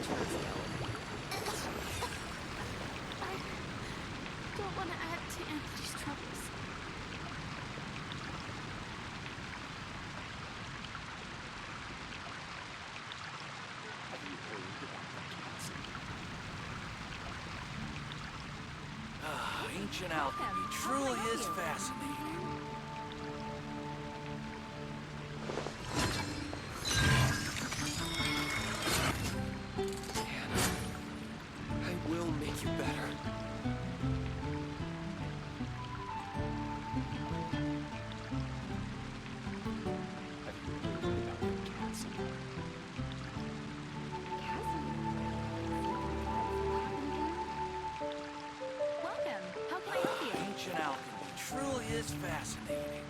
I don't want to add to Anthony's troubles. Have you heard about the castle? Ancient alchemy truly is fascinating. I will make you better. Have you heard about the castle? Welcome. How can I help you? Ancient alchemy truly is fascinating.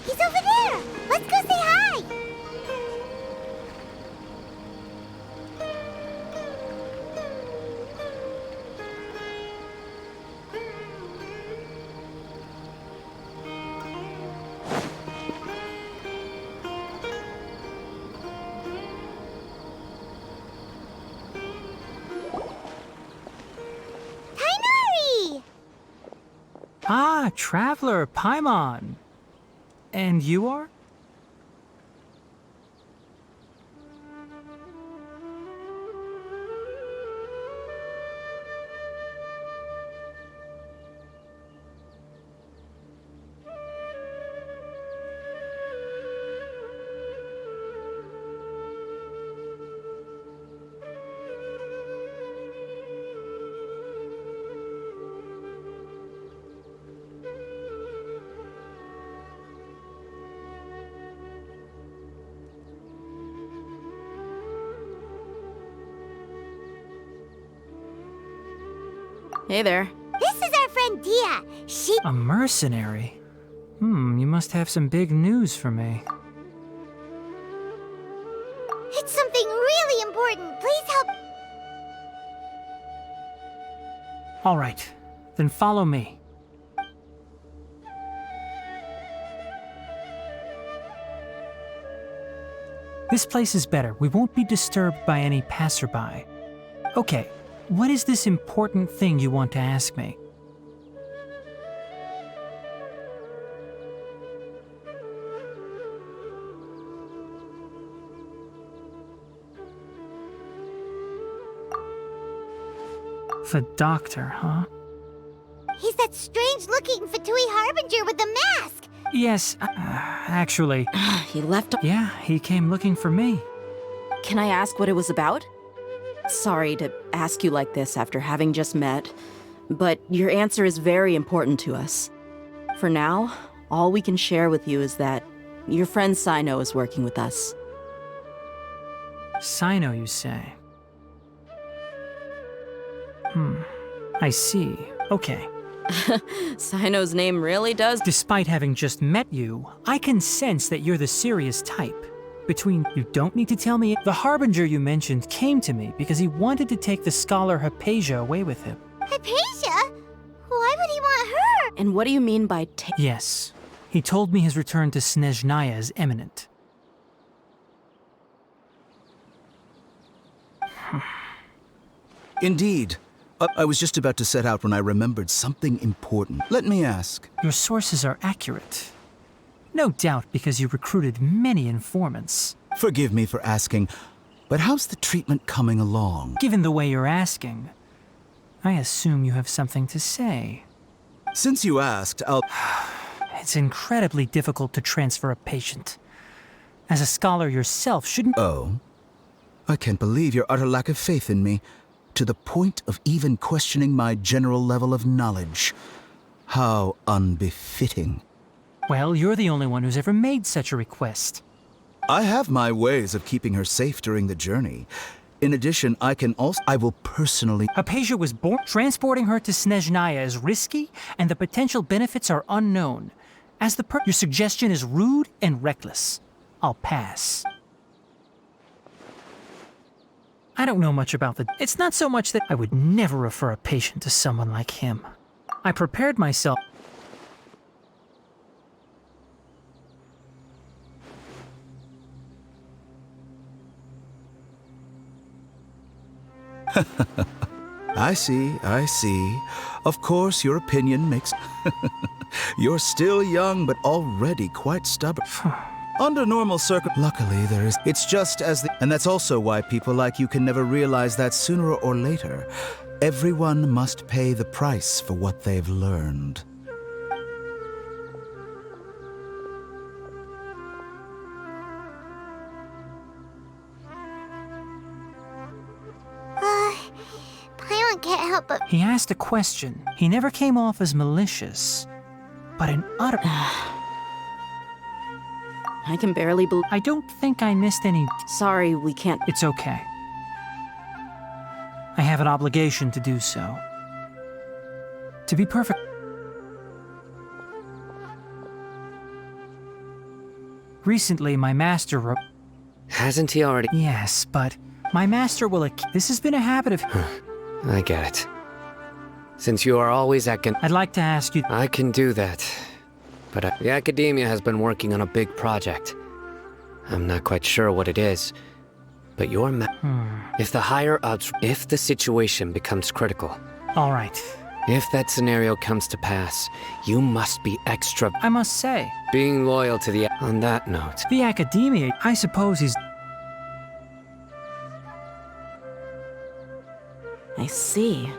He's over there! Let's go say hi! Tainari! Ah, Traveler, Paimon. And you are? Hey there. This is our friend Dia. She... A mercenary? You must have some big news for me. It's something really important. Please help... All right, then follow me. This place is better. We won't be disturbed by any passerby. Okay, what is this important thing you want to ask me? The doctor, huh? He's that strange-looking Fatui Harbinger with the mask! Yes, actually, He left. yeah, he came looking for me. Can I ask what it was about? Sorry to ask you like this after having just met, but your answer is very important to us. For now, all we can share with you is that your friend Sino is working with us. Sino, you say? I see. Okay. Sino's name really does. Despite having just met you, I can sense that you're the serious type. Between you don't need to tell me, the Harbinger you mentioned came to me because he wanted to take the scholar Hypatia away with him. Hypatia? Why would he want her? And what do you mean by Yes, he told me his return to Snezhnaya is imminent. Indeed. I was just about to set out when I remembered something important. Let me ask. Your sources are accurate. No doubt because you recruited many informants. Forgive me for asking, but how's the treatment coming along? Given the way you're asking, I assume you have something to say. Since you asked, I'll... It's incredibly difficult to transfer a patient. As a scholar yourself, shouldn't... Oh? I can't believe your utter lack of faith in me, to the point of even questioning my general level of knowledge. How unbefitting. Well, you're the only one who's ever made such a request. I have my ways of keeping her safe during the journey. In addition, I will personally... Hypatia was born. Transporting her to Snezhnaya is risky, and the potential benefits are unknown. Your suggestion is rude and reckless. I'll pass. I don't know much about It's not so much that I would never refer a patient to someone like him. I prepared myself. I see. Of course, your opinion makes... You're still young, but already quite stubborn. Under normal Luckily, there is... It's just as the... And that's also why people like you can never realize that sooner or later, everyone must pay the price for what they've learned. Paimon can't help but... He asked a question. He never came off as malicious, but an utter... I can barely believe... I don't think I missed any... Sorry, we can't... It's okay. I have an obligation to do so. To be perfect... Recently, my master wrote... Hasn't he already? Yes, but my master will... This has been a habit of... I get it. Since you are always at... I'd like to ask you... I can do that. But the academia has been working on a big project. I'm not quite sure what it is. But if the higher-ups... If the situation becomes critical... All right. If that scenario comes to pass, you must be extra... I must say... Being loyal to the... On that note... The academia, I suppose, is... I see.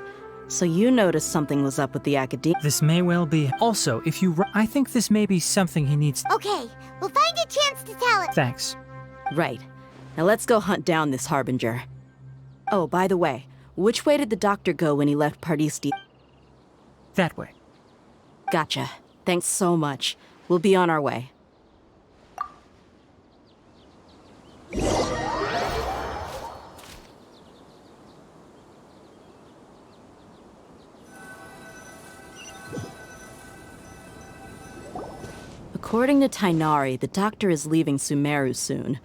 So you noticed something was up with the academia. This may well be. Also, if you... I think this may be something he needs... Okay, we'll find a chance to tell it. Thanks. Right. Now let's go hunt down this Harbinger. Oh, by the way, which way did the doctor go when he left Pardisti? That way. Gotcha. Thanks so much. We'll be on our way. According to Tainari, the doctor is leaving Sumeru soon.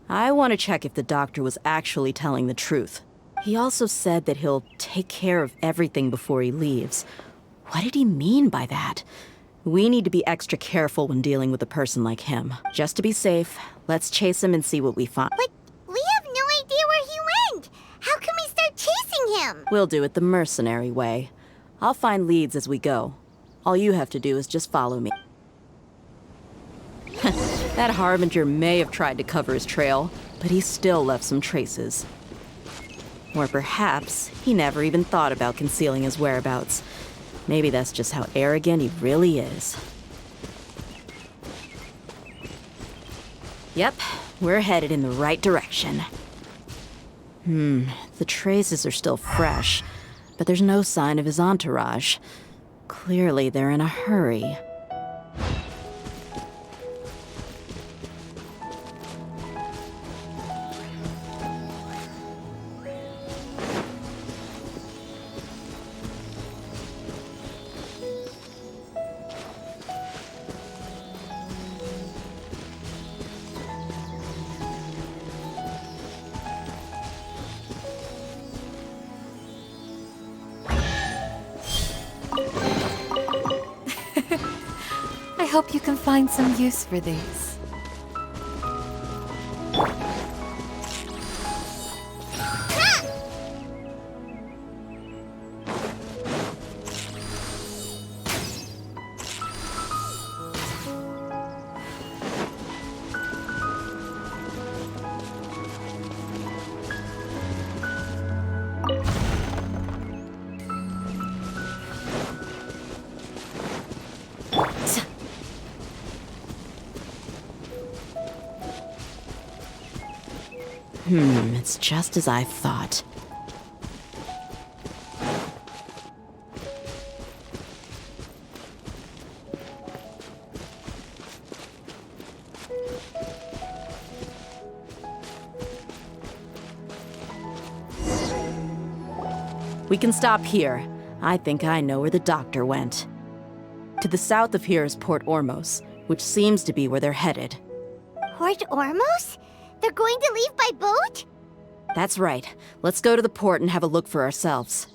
I want to check if the doctor was actually telling the truth. He also said that he'll take care of everything before he leaves. What did he mean by that? We need to be extra careful when dealing with a person like him. Just to be safe, let's chase him and see what we find. But we have no idea where he went. How can we start chasing him? We'll do it the mercenary way. I'll find leads as we go. All you have to do is just follow me. That Harbinger may have tried to cover his trail, but he still left some traces. Or perhaps he never even thought about concealing his whereabouts. Maybe that's just how arrogant he really is. Yep, we're headed in the right direction. The traces are still fresh, but there's no sign of his entourage. Clearly they're in a hurry. I hope you can find some use for these. It's just as I thought. We can stop here. I think I know where the doctor went. To the south of here is Port Ormos, which seems to be where they're headed. Port Ormos? They're going to leave by boat? That's right. Let's go to the port and have a look for ourselves.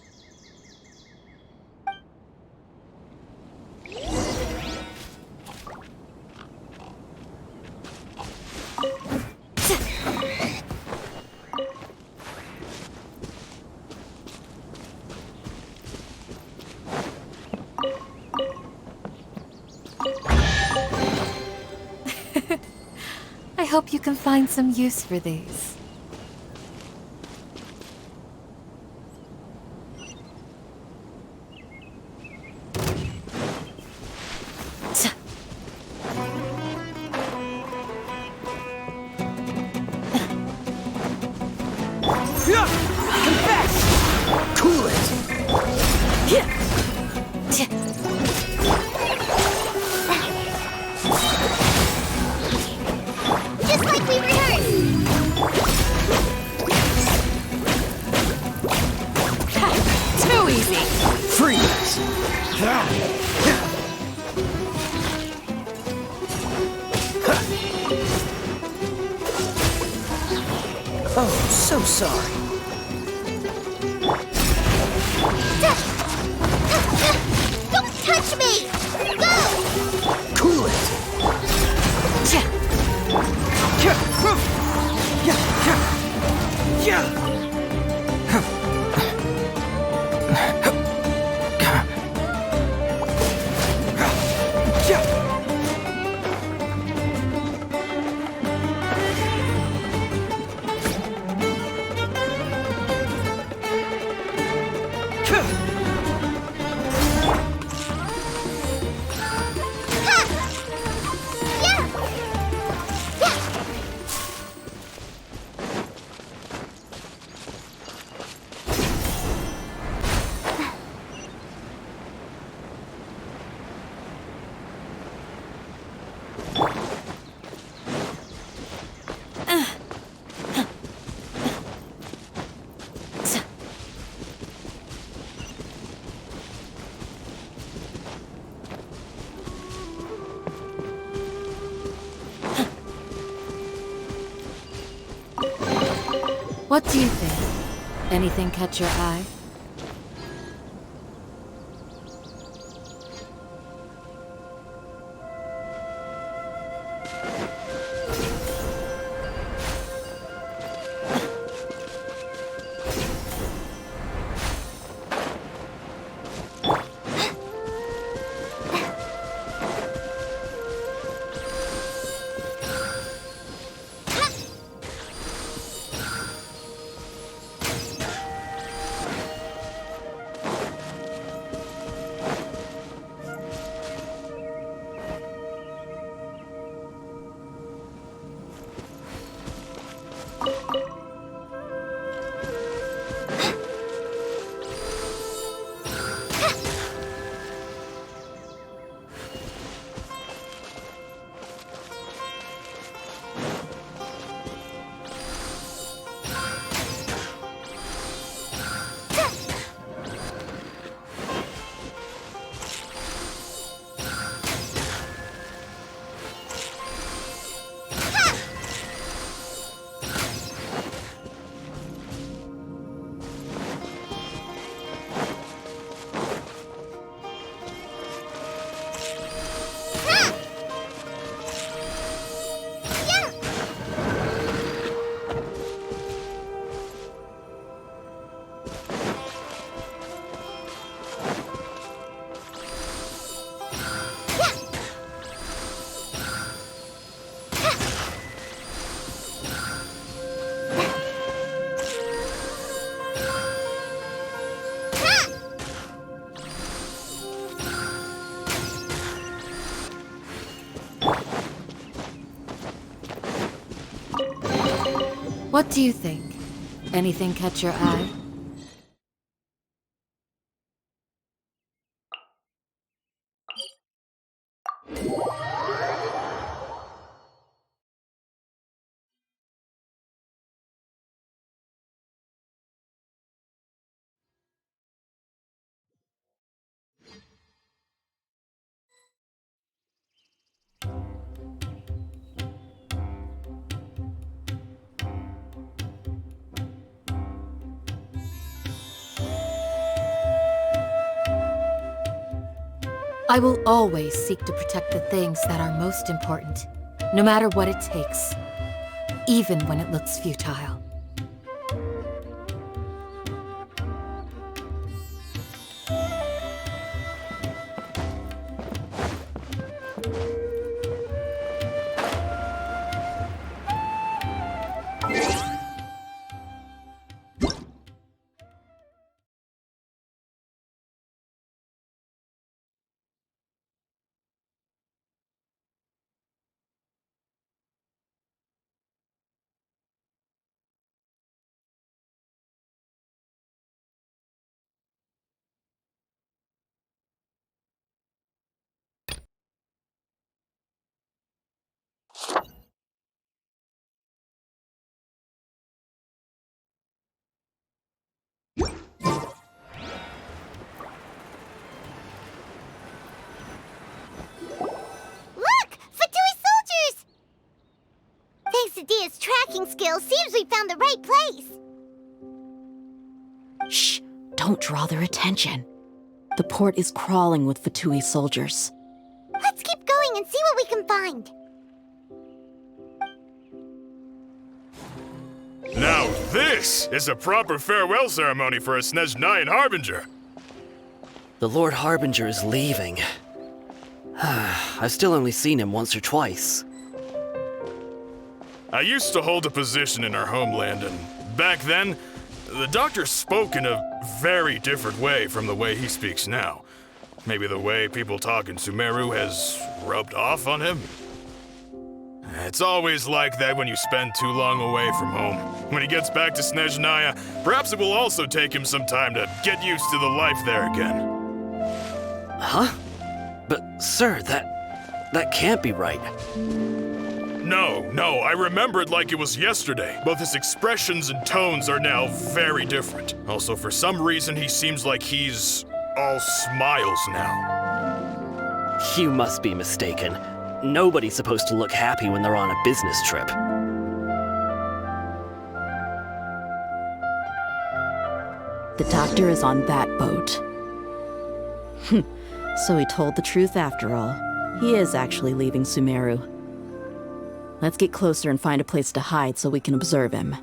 I hope you can find some use for these. Cool it! Just like we rehearsed! Too easy! Freeze! Oh, so sorry. Don't touch me! Go! Cool it! What do you think? Anything catch your eye? What do you think? Anything catch your eye? I will always seek to protect the things that are most important, no matter what it takes, even when it looks futile. Look! Fatui soldiers! Thanks to Dia's tracking skills, seems we found the right place. Shh! Don't draw their attention. The port is crawling with Fatui soldiers. Let's keep going and see what we can find. Now this is a proper farewell ceremony for a Snezhnayan Harbinger. The Lord Harbinger is leaving. I've still only seen him once or twice. I used to hold a position in our homeland, and back then, the doctor spoke in a very different way from the way he speaks now. Maybe the way people talk in Sumeru has rubbed off on him? It's always like that when you spend too long away from home. When he gets back to Snezhnaya, perhaps it will also take him some time to get used to the life there again. Huh? But, sir, that can't be right. No, I remember it like it was yesterday. Both his expressions and tones are now very different. Also, for some reason, he seems like he's all smiles now. You must be mistaken. Nobody's supposed to look happy when they're on a business trip. The doctor is on that boat. So he told the truth after all. He is actually leaving Sumeru. Let's get closer and find a place to hide so we can observe him.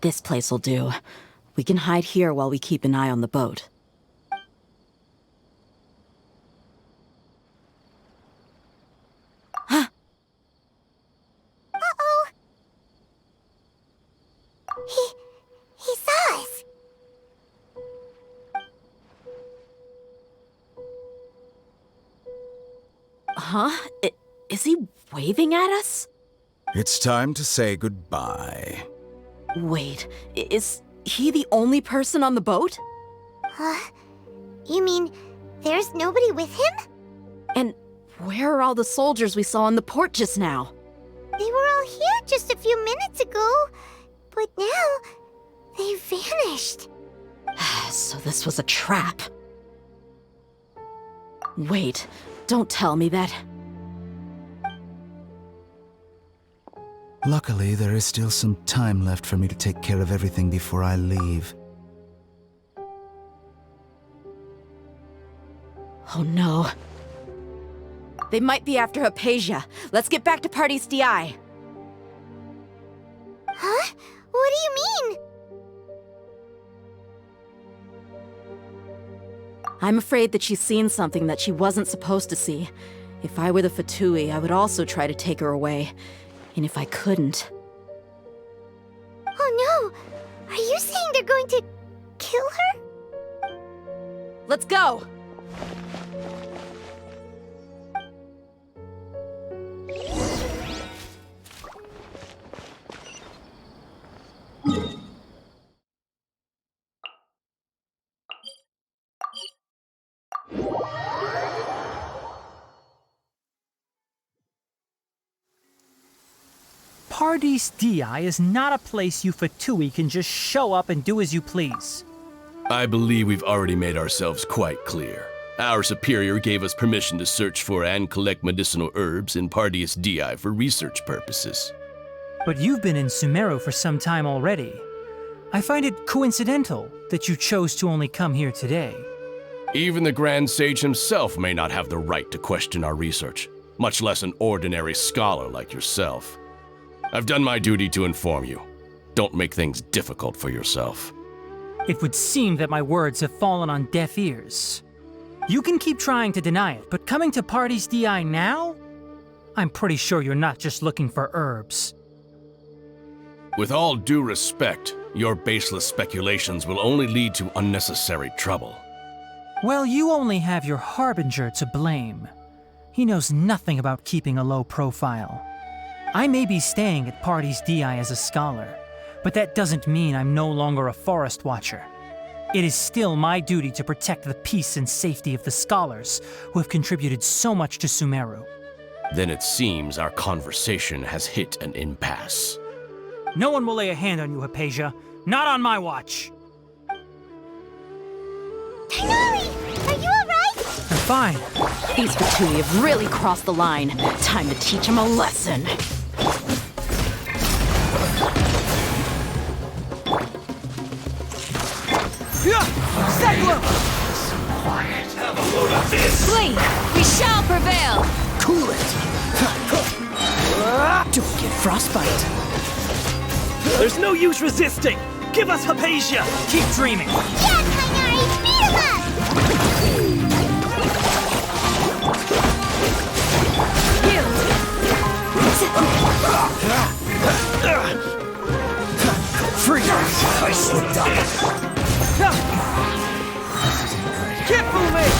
This place will do. We can hide here while we keep an eye on the boat. Uh-oh! He saw us! Huh? Is he waving at us? It's time to say goodbye. Wait, is he the only person on the boat? You mean there's nobody with him? And where are all the soldiers we saw on the port just now? They were all here just a few minutes ago, but now they vanished. So this was a trap. Wait, don't tell me that. Luckily, there is still some time left for me to take care of everything before I leave. Oh no. They might be after Hypatia. Let's get back to Party's DI. Huh? What do you mean? I'm afraid that she's seen something that she wasn't supposed to see. If I were the Fatui, I would also try to take her away. And if I couldn't... Oh no! Are you saying they're going to kill her? Let's go! Party's DI is not a place you Fatui can just show up and do as you please. I believe we've already made ourselves quite clear. Our superior gave us permission to search for and collect medicinal herbs in Pardius DI for research purposes. But you've been in Sumeru for some time already. I find it coincidental that you chose to only come here today. Even the Grand Sage himself may not have the right to question our research, much less an ordinary scholar like yourself. I've done my duty to inform you. Don't make things difficult for yourself. It would seem that my words have fallen on deaf ears. You can keep trying to deny it, but coming to Party's DI now? I'm pretty sure you're not just looking for herbs. With all due respect, your baseless speculations will only lead to unnecessary trouble. Well, you only have your Harbinger to blame. He knows nothing about keeping a low profile. I may be staying at Party's DI as a scholar, but that doesn't mean I'm no longer a forest watcher. It is still my duty to protect the peace and safety of the scholars who have contributed so much to Sumeru. Then it seems our conversation has hit an impasse. No one will lay a hand on you, Hypatia. Not on my watch. Tighnari! Are you alright? I'm fine. These Fatui have really crossed the line. Time to teach them a lesson. Quiet. Have a load of this. Flee! We shall prevail! Cool it. Don't get frostbite. There's no use resisting! Give us Hypatia! Keep dreaming! Yeah, Tighnari! Beat him up! Freeze! I slipped up. Keep moving!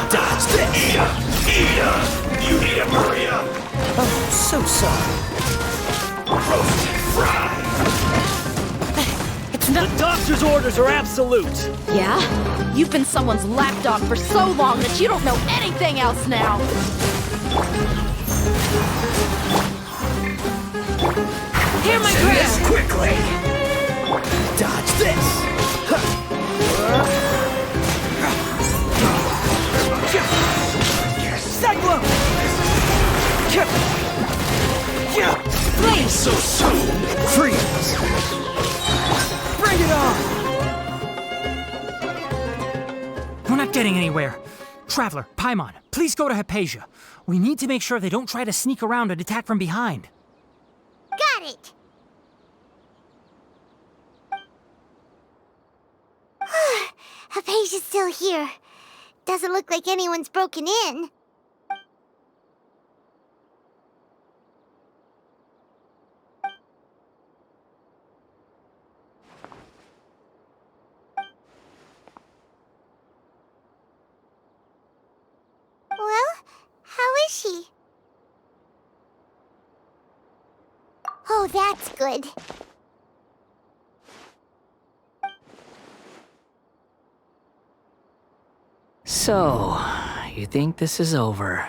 Dodge this! Ida! You need to hurry up! Oh, so sorry. Roast and fry! The doctor's orders are absolute! Yeah? You've been someone's lapdog for so long that you don't know anything else now! Hear my Do prayer! this quickly! Dodge this! Cyclone! Flee! So soon! Freeze! Bring it on! We're not getting anywhere. Traveler, Paimon, please go to Hypatia. We need to make sure they don't try to sneak around and attack from behind. Got it! is still here. Doesn't look like anyone's broken in. Well, how is she? Oh, that's good. So, you think this is over?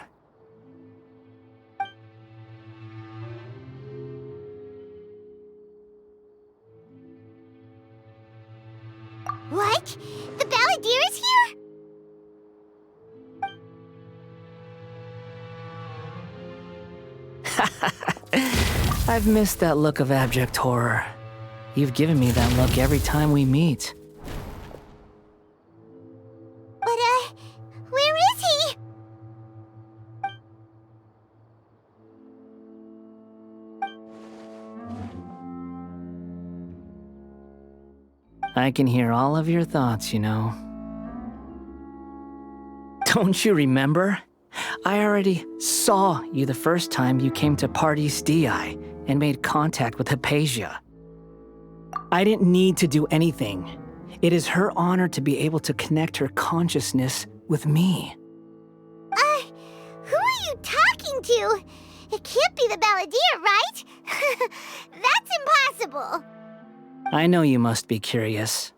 What? The Balladeer is here? I've missed that look of abject horror. You've given me that look every time we meet. But, where is he? I can hear all of your thoughts, you know. Don't you remember? I already saw you the first time you came to Parties DI and made contact with Hypatia. I didn't need to do anything. It is her honor to be able to connect her consciousness with me. Who are you talking to? It can't be the Balladeer, right? That's impossible. I know you must be curious.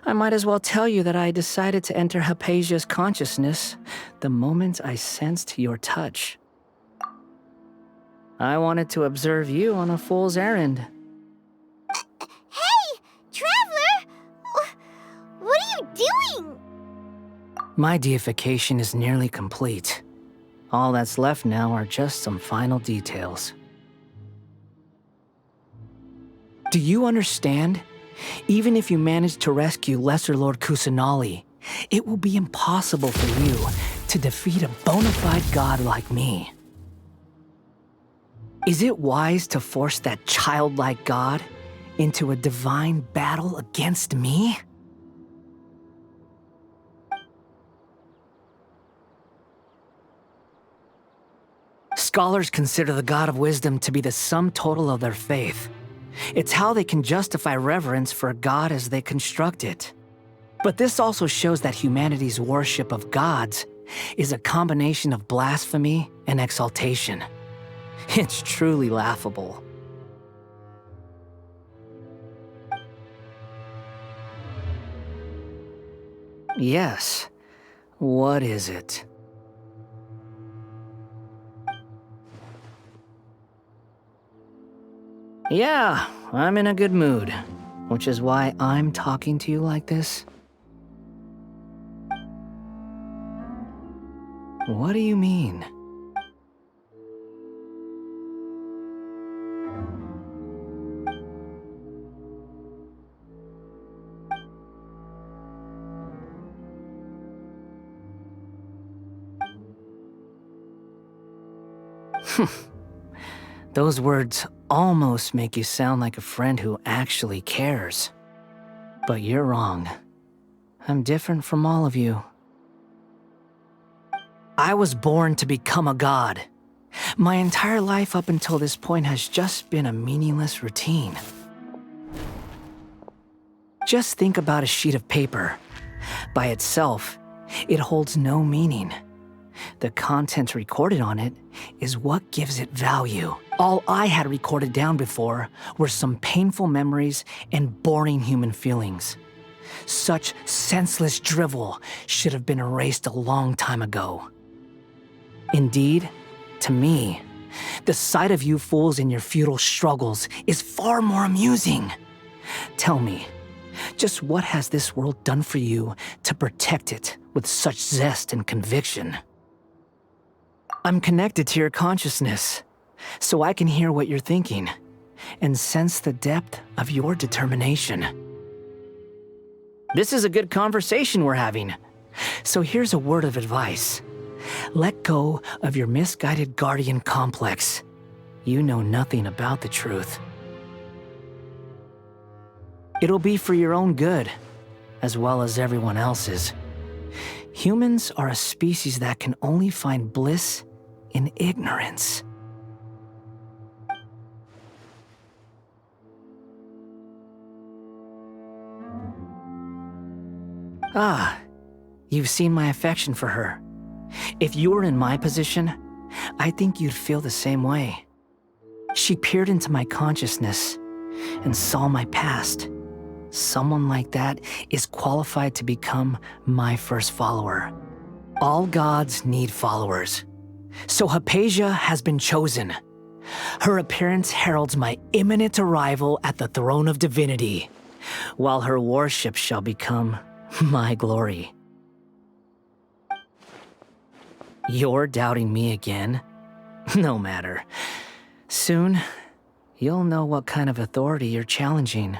I might as well tell you that I decided to enter Hypatia's consciousness the moment I sensed your touch. I wanted to observe you on a fool's errand. Hey, Traveler! What are you doing? My deification is nearly complete. All that's left now are just some final details. Do you understand? Even if you manage to rescue Lesser Lord Kusanali, it will be impossible for you to defeat a bona fide god like me. Is it wise to force that childlike god into a divine battle against me? Scholars consider the God of Wisdom to be the sum total of their faith. It's how they can justify reverence for a god as they construct it. But this also shows that humanity's worship of gods is a combination of blasphemy and exaltation. It's truly laughable. Yes. What is it? Yeah, I'm in a good mood, which is why I'm talking to you like this. What do you mean? Those words almost make you sound like a friend who actually cares. But you're wrong. I'm different from all of you. I was born to become a god. My entire life up until this point has just been a meaningless routine. Just think about a sheet of paper. By itself, it holds no meaning. The content recorded on it is what gives it value. All I had recorded down before were some painful memories and boring human feelings. Such senseless drivel should have been erased a long time ago. Indeed, to me, the sight of you fools in your futile struggles is far more amusing. Tell me, just what has this world done for you to protect it with such zest and conviction? I'm connected to your consciousness, so I can hear what you're thinking and sense the depth of your determination. This is a good conversation we're having, so here's a word of advice. Let go of your misguided guardian complex. You know nothing about the truth. It'll be for your own good, as well as everyone else's. Humans are a species that can only find bliss in ignorance. Ah, you've seen my affection for her. If you were in my position, I think you'd feel the same way. She peered into my consciousness and saw my past. Someone like that is qualified to become my first follower. All gods need followers. So Hypatia has been chosen. Her appearance heralds my imminent arrival at the throne of divinity, while her worship shall become my glory. You're doubting me again? No matter. Soon, you'll know what kind of authority you're challenging.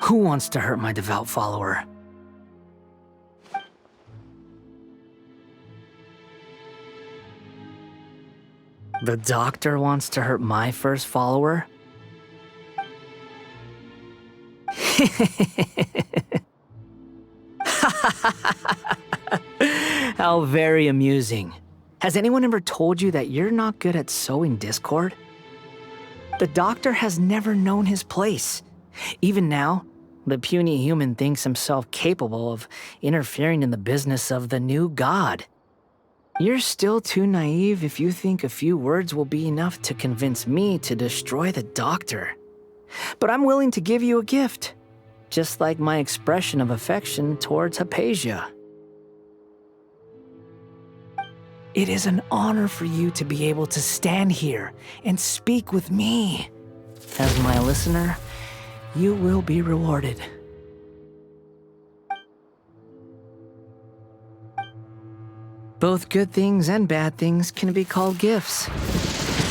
Who wants to hurt my devout follower? The doctor wants to hurt my first follower? How very amusing. Has anyone ever told you that you're not good at sowing discord? The doctor has never known his place. Even now, the puny human thinks himself capable of interfering in the business of the new god. You're still too naive if you think a few words will be enough to convince me to destroy the doctor. But I'm willing to give you a gift, just like my expression of affection towards Hypatia. It is an honor for you to be able to stand here and speak with me. As my listener, you will be rewarded. Both good things and bad things can be called gifts.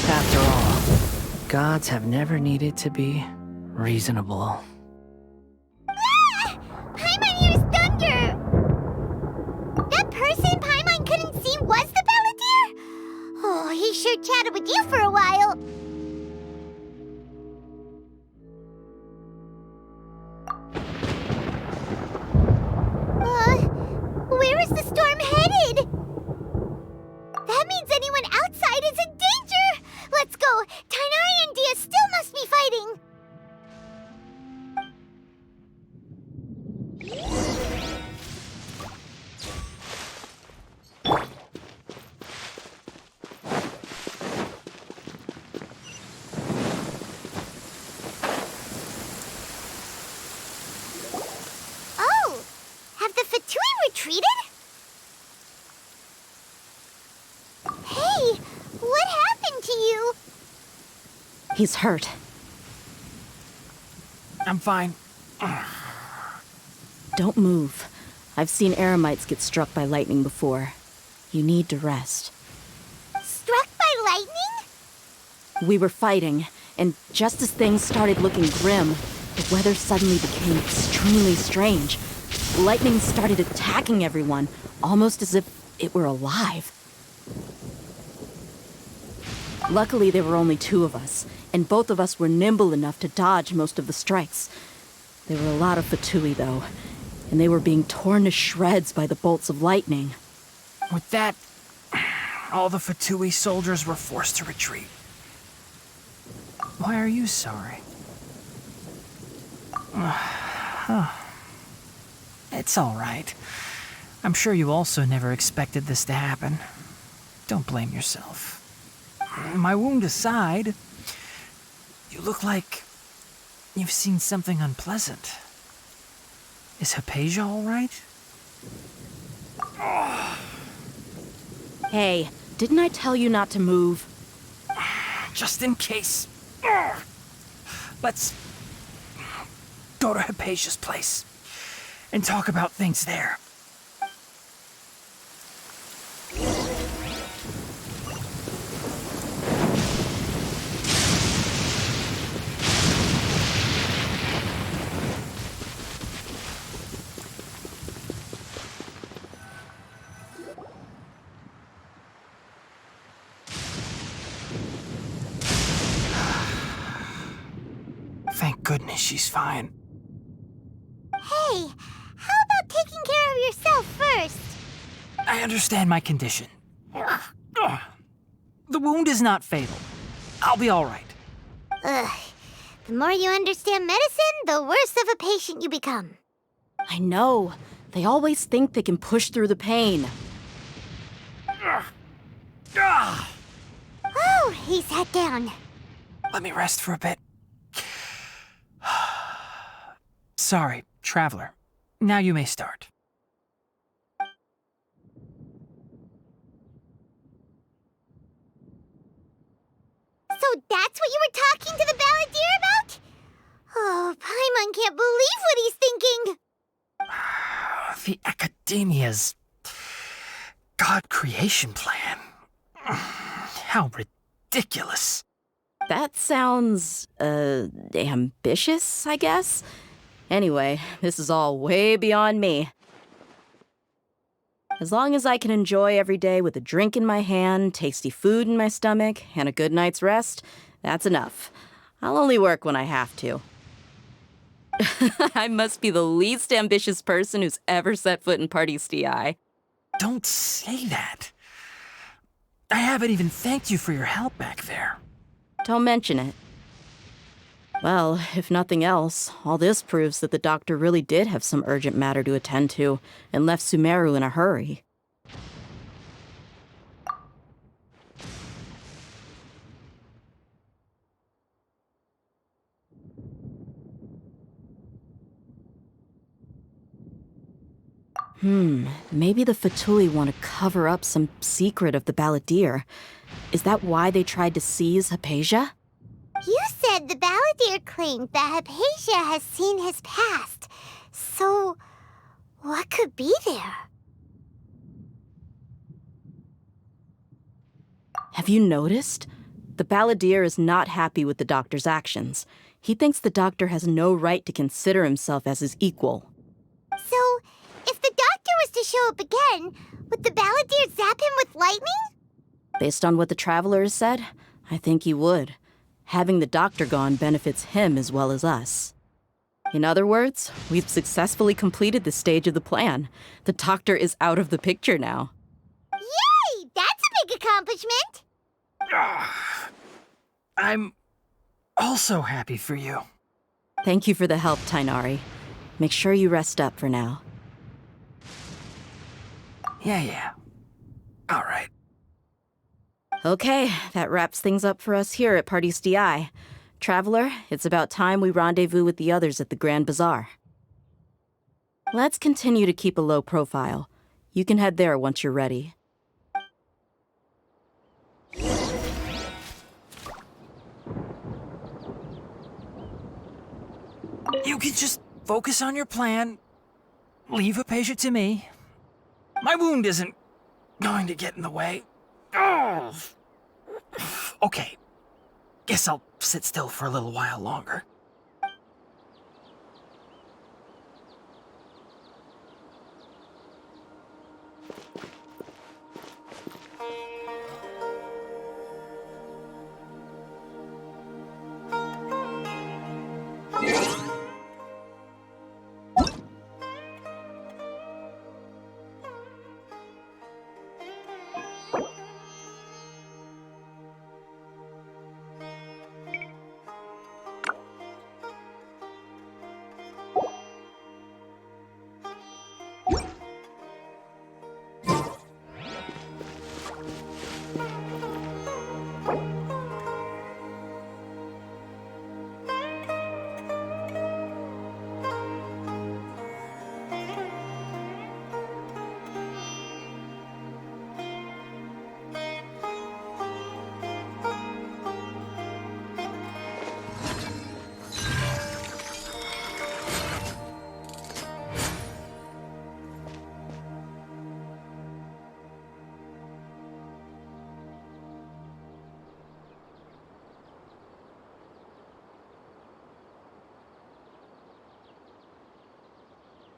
After all, gods have never needed to be reasonable. Ah! Paimon hears thunder! That person Paimon couldn't see was the Balladeer? Oh, he sure chatted with you for a while. Where is the storm headed? That means anyone outside is in danger! Let's go! Tainari and Dia still must be fighting! Oh! Have the Fatui retreated? Hey! What happened to you? He's hurt. I'm fine. Don't move. I've seen eremites get struck by lightning before. You need to rest. Struck by lightning? We were fighting, and just as things started looking grim, the weather suddenly became extremely strange. Lightning started attacking everyone, almost as if it were alive. Luckily, there were only two of us, and both of us were nimble enough to dodge most of the strikes. There were a lot of Fatui, though, and they were being torn to shreds by the bolts of lightning. With that, all the Fatui soldiers were forced to retreat. Why are you sorry? It's all right. I'm sure you also never expected this to happen. Don't blame yourself. My wound aside, you look like you've seen something unpleasant. Is Hypatia all right? Hey, didn't I tell you not to move? Just in case. Let's go to Hypatia's place and talk about things there. Thank goodness she's fine. Hey, how about taking care of yourself first? I understand my condition. The wound is not fatal. I'll be all right. Ugh. The more you understand medicine, the worse of a patient you become. I know. They always think they can push through the pain. Oh, he sat down. Let me rest for a bit. Sorry, traveler. Now you may start. So that's what you were talking to the balladeer about? Oh, Paimon can't believe what he's thinking. The Academia's God creation plan. How ridiculous. That sounds, ambitious, I guess? Anyway, this is all way beyond me. As long as I can enjoy every day with a drink in my hand, tasty food in my stomach, and a good night's rest, that's enough. I'll only work when I have to. I must be the least ambitious person who's ever set foot in Party's DI. Don't say that. I haven't even thanked you for your help back there. Don't mention it. Well, if nothing else, all this proves that the doctor really did have some urgent matter to attend to and left Sumeru in a hurry. Maybe the Fatui want to cover up some secret of the balladeer. Is that why they tried to seize Hypatia? You said the balladeer claimed that Hypatia has seen his past. So, what could be there? Have you noticed? The balladeer is not happy with the doctor's actions. He thinks the doctor has no right to consider himself as his equal. So, if the doctor was to show up again, would the balladeer zap him with lightning? Based on what the traveler has said, I think he would. Having the doctor gone benefits him as well as us. In other words, we've successfully completed this stage of the plan. The doctor is out of the picture now. Yay! That's a big accomplishment! I'm also happy for you. Thank you for the help, Tainari. Make sure you rest up for now. Yeah. All right. Okay, that wraps things up for us here at Party's DI. Traveler, it's about time we rendezvous with the others at the Grand Bazaar. Let's continue to keep a low profile. You can head there once you're ready. You can just focus on your plan. Leave Hypatia to me. My wound isn't going to get in the way. Oh. Okay. Guess I'll sit still for a little while longer.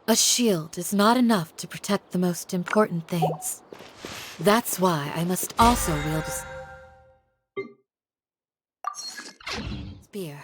A shield is not enough to protect the most important things. That's why I must also wield a spear.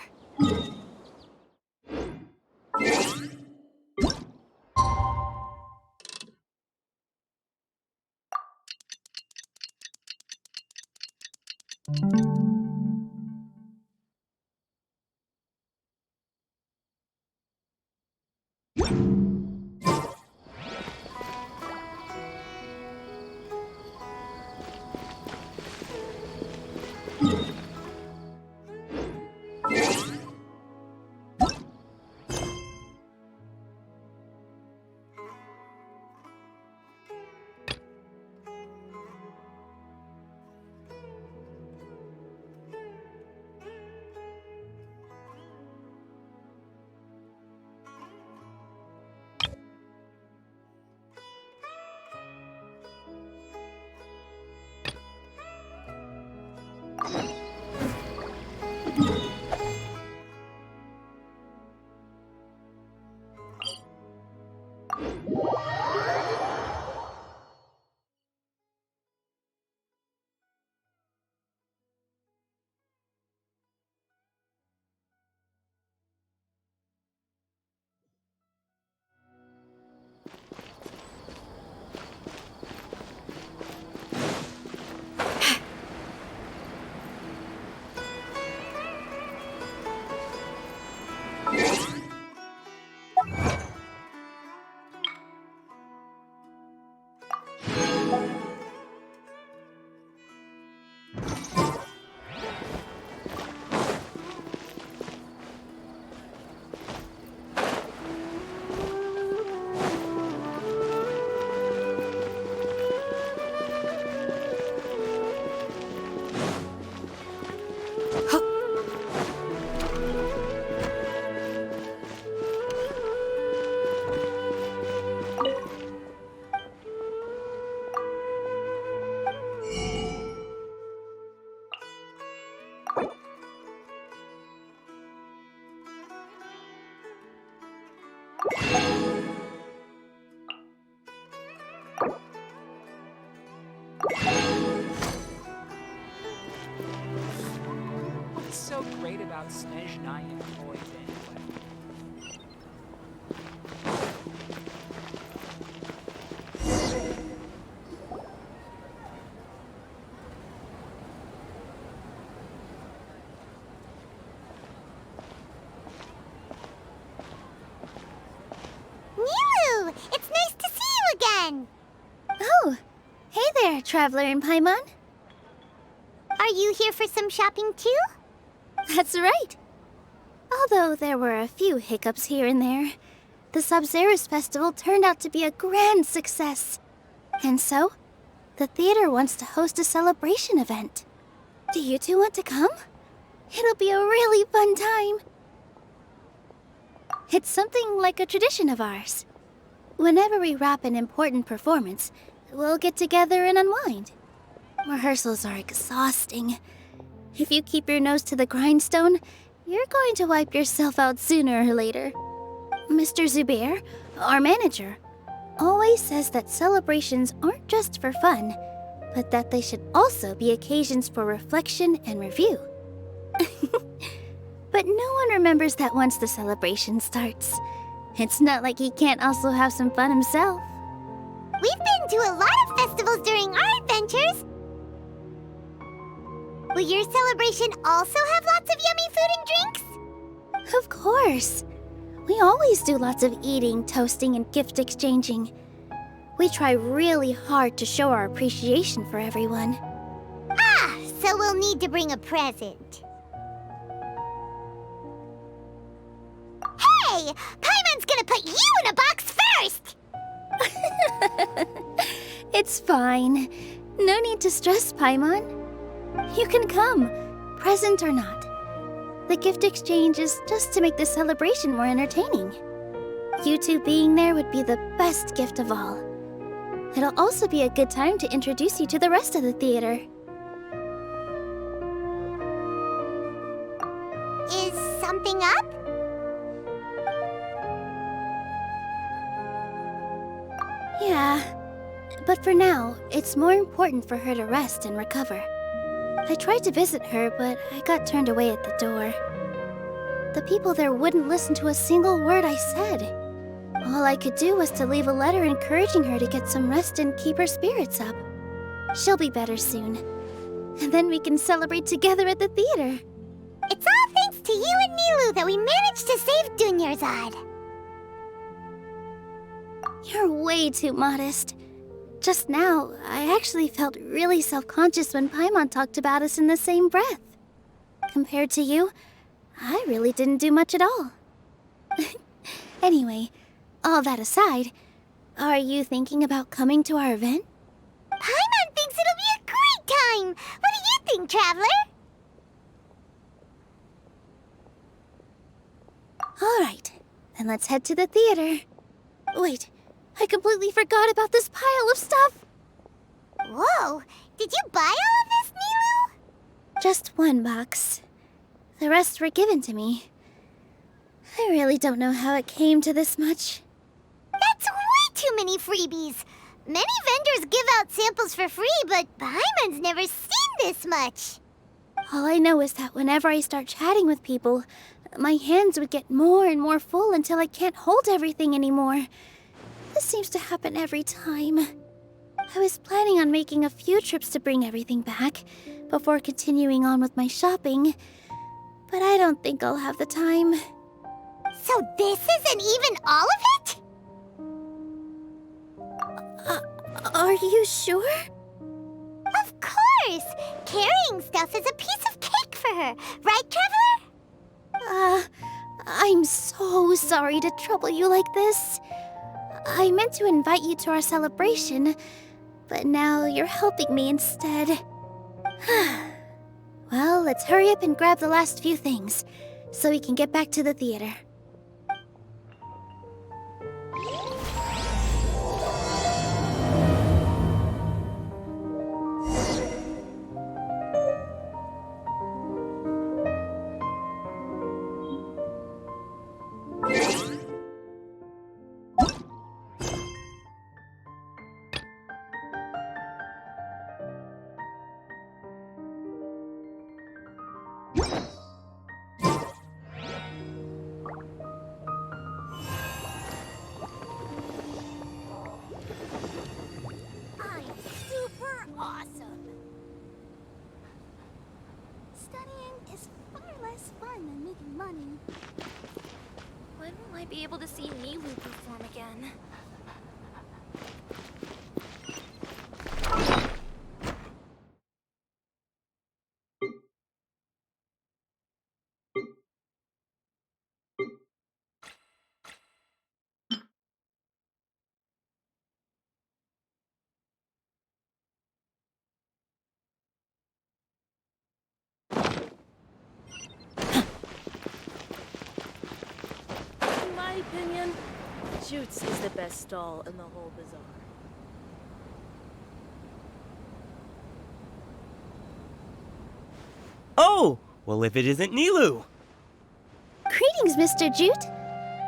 What's so great about Snezhnaya toys anyway? Nilou! It's nice to see you again! Oh, hey there, Traveler in Paimon. Are you here for some shopping too? That's right. Although there were a few hiccups here and there, the Sub-Zerus Festival turned out to be a grand success. And so, the theater wants to host a celebration event. Do you two want to come? It'll be a really fun time. It's something like a tradition of ours. Whenever we wrap an important performance, we'll get together and unwind. Rehearsals are exhausting. If you keep your nose to the grindstone, you're going to wipe yourself out sooner or later. Mr. Zubair, our manager, always says that celebrations aren't just for fun, but that they should also be occasions for reflection and review. But no one remembers that once the celebration starts. It's not like he can't also have some fun himself. We've been to a lot of festivals during our adventures. Will your celebration also have lots of yummy food and drinks? Of course. We always do lots of eating, toasting, and gift exchanging. We try really hard to show our appreciation for everyone. Ah, so we'll need to bring a present. Hey! Paimon's gonna put you in a box first! It's fine. No need to stress, Paimon. You can come, present or not. The gift exchange is just to make the celebration more entertaining. You two being there would be the best gift of all. It'll also be a good time to introduce you to the rest of the theater. Is something up? Yeah, but for now, it's more important for her to rest and recover. I tried to visit her, but I got turned away at the door. The people there wouldn't listen to a single word I said. All I could do was to leave a letter encouraging her to get some rest and keep her spirits up. She'll be better soon. And then we can celebrate together at the theater. It's all thanks to you and Nilou that we managed to save Dunyarzad. You're way too modest. Just now, I actually felt really self-conscious when Paimon talked about us in the same breath. Compared to you, I really didn't do much at all. Anyway, all that aside, are you thinking about coming to our event? Paimon thinks it'll be a great time! What do you think, Traveler? Alright, then let's head to the theater. Wait, I completely forgot about this pile of stuff! Whoa! Did you buy all of this, Nilou? Just one box. The rest were given to me. I really don't know how it came to this much. That's way too many freebies! Many vendors give out samples for free, but Paimon's never seen this much! All I know is that whenever I start chatting with people, my hands would get more and more full until I can't hold everything anymore. This seems to happen every time. I was planning on making a few trips to bring everything back before continuing on with my shopping, but I don't think I'll have the time. So this isn't even all of it? Are you sure? Of course! Carrying stuff is a piece of cake for her, right, Traveler? I'm so sorry to trouble you like this. I meant to invite you to our celebration, but now you're helping me instead. Well, let's hurry up and grab the last few things, so we can get back to the theater. Awesome! Studying is far less fun than making money. When will I be able to see Nilou perform again? In my opinion, Jutes is the best stall in the whole bazaar. Oh! Well, if it isn't Nilou! Greetings, Mr. Jute.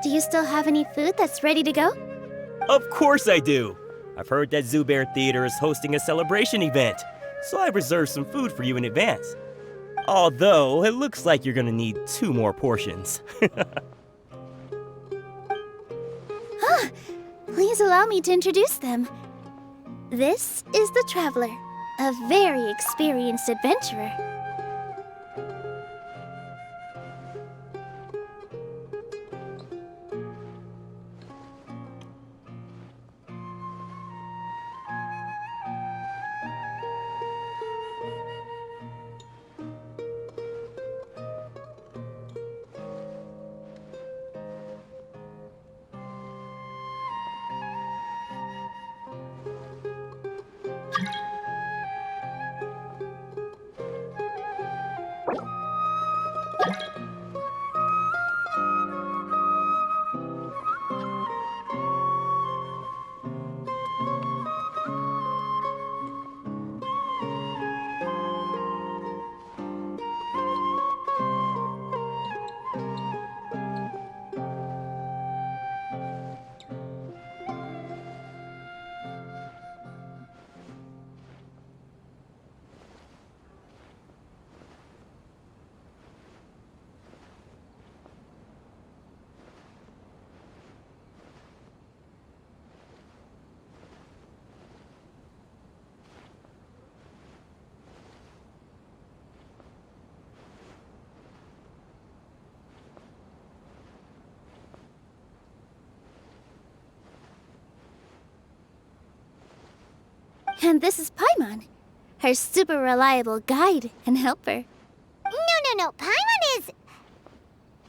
Do you still have any food that's ready to go? Of course I do! I've heard that Zubair Theater is hosting a celebration event, so I've reserved some food for you in advance. Although, it looks like you're gonna need 2 more portions. Please allow me to introduce them. This is the Traveler, a very experienced adventurer. And this is Paimon, her super reliable guide and helper. No. Paimon is...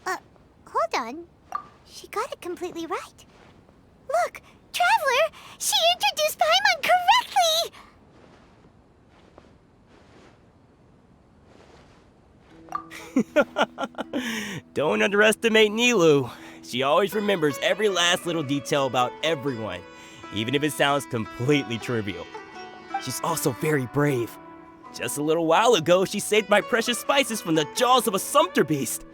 hold on. She got it completely right. Look, Traveler! She introduced Paimon correctly! Don't underestimate Nilou. She always remembers every last little detail about everyone, even if it sounds completely trivial. She's also very brave. Just a little while ago, she saved my precious spices from the jaws of a sumpter beast.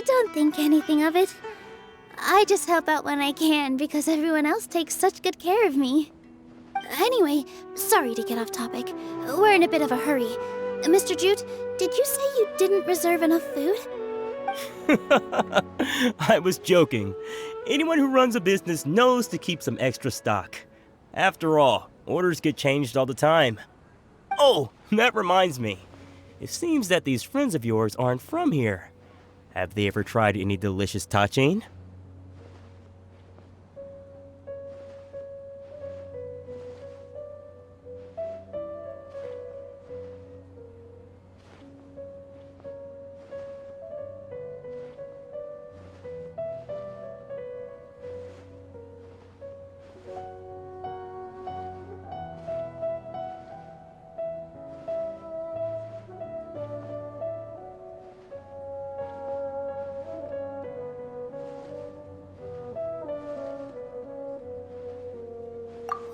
Don't think anything of it. I just help out when I can because everyone else takes such good care of me. Anyway, sorry to get off topic. We're in a bit of a hurry. Mr. Jute, did you say you didn't reserve enough food? I was joking. Anyone who runs a business knows to keep some extra stock. After all, orders get changed all the time. Oh, that reminds me. It seems that these friends of yours aren't from here. Have they ever tried any delicious tachin?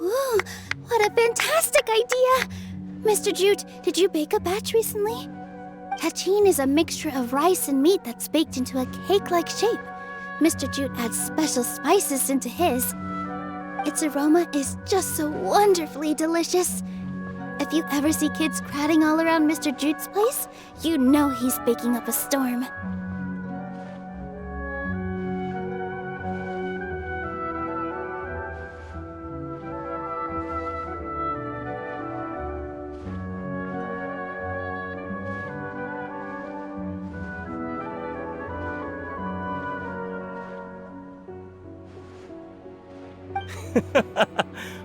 Ooh, what a fantastic idea! Mr. Jute, did you bake a batch recently? Tachin is a mixture of rice and meat that's baked into a cake-like shape. Mr. Jute adds special spices into his. Its aroma is just so wonderfully delicious. If you ever see kids crowding all around Mr. Jute's place, you know he's baking up a storm.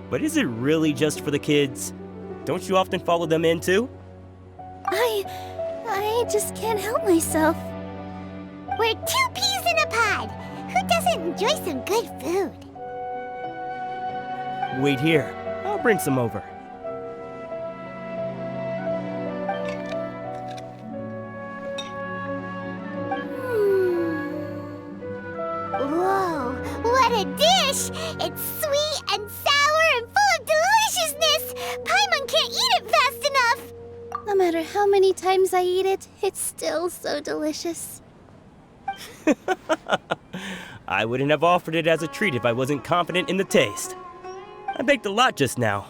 But is it really just for the kids? Don't you often follow them in too? I just can't help myself. We're 2 peas in a pod. Who doesn't enjoy some good food? Wait here. I'll bring some over. Whoa, what a dish! It's sweet and sour and full of deliciousness! Paimon can't eat it fast enough! No matter how many times I eat it, it's still so delicious. I wouldn't have offered it as a treat if I wasn't confident in the taste. I baked a lot just now,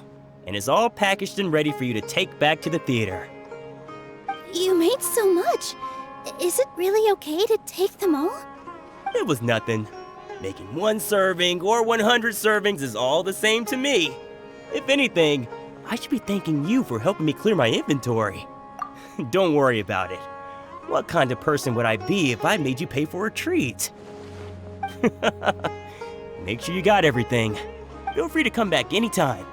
and it's all packaged and ready for you to take back to the theater. You made so much. Is it really okay to take them all? It was nothing. Making 1 serving or 100 servings is all the same to me. If anything, I should be thanking you for helping me clear my inventory. Don't worry about it. What kind of person would I be if I made you pay for a treat? Make sure you got everything. Feel free to come back anytime.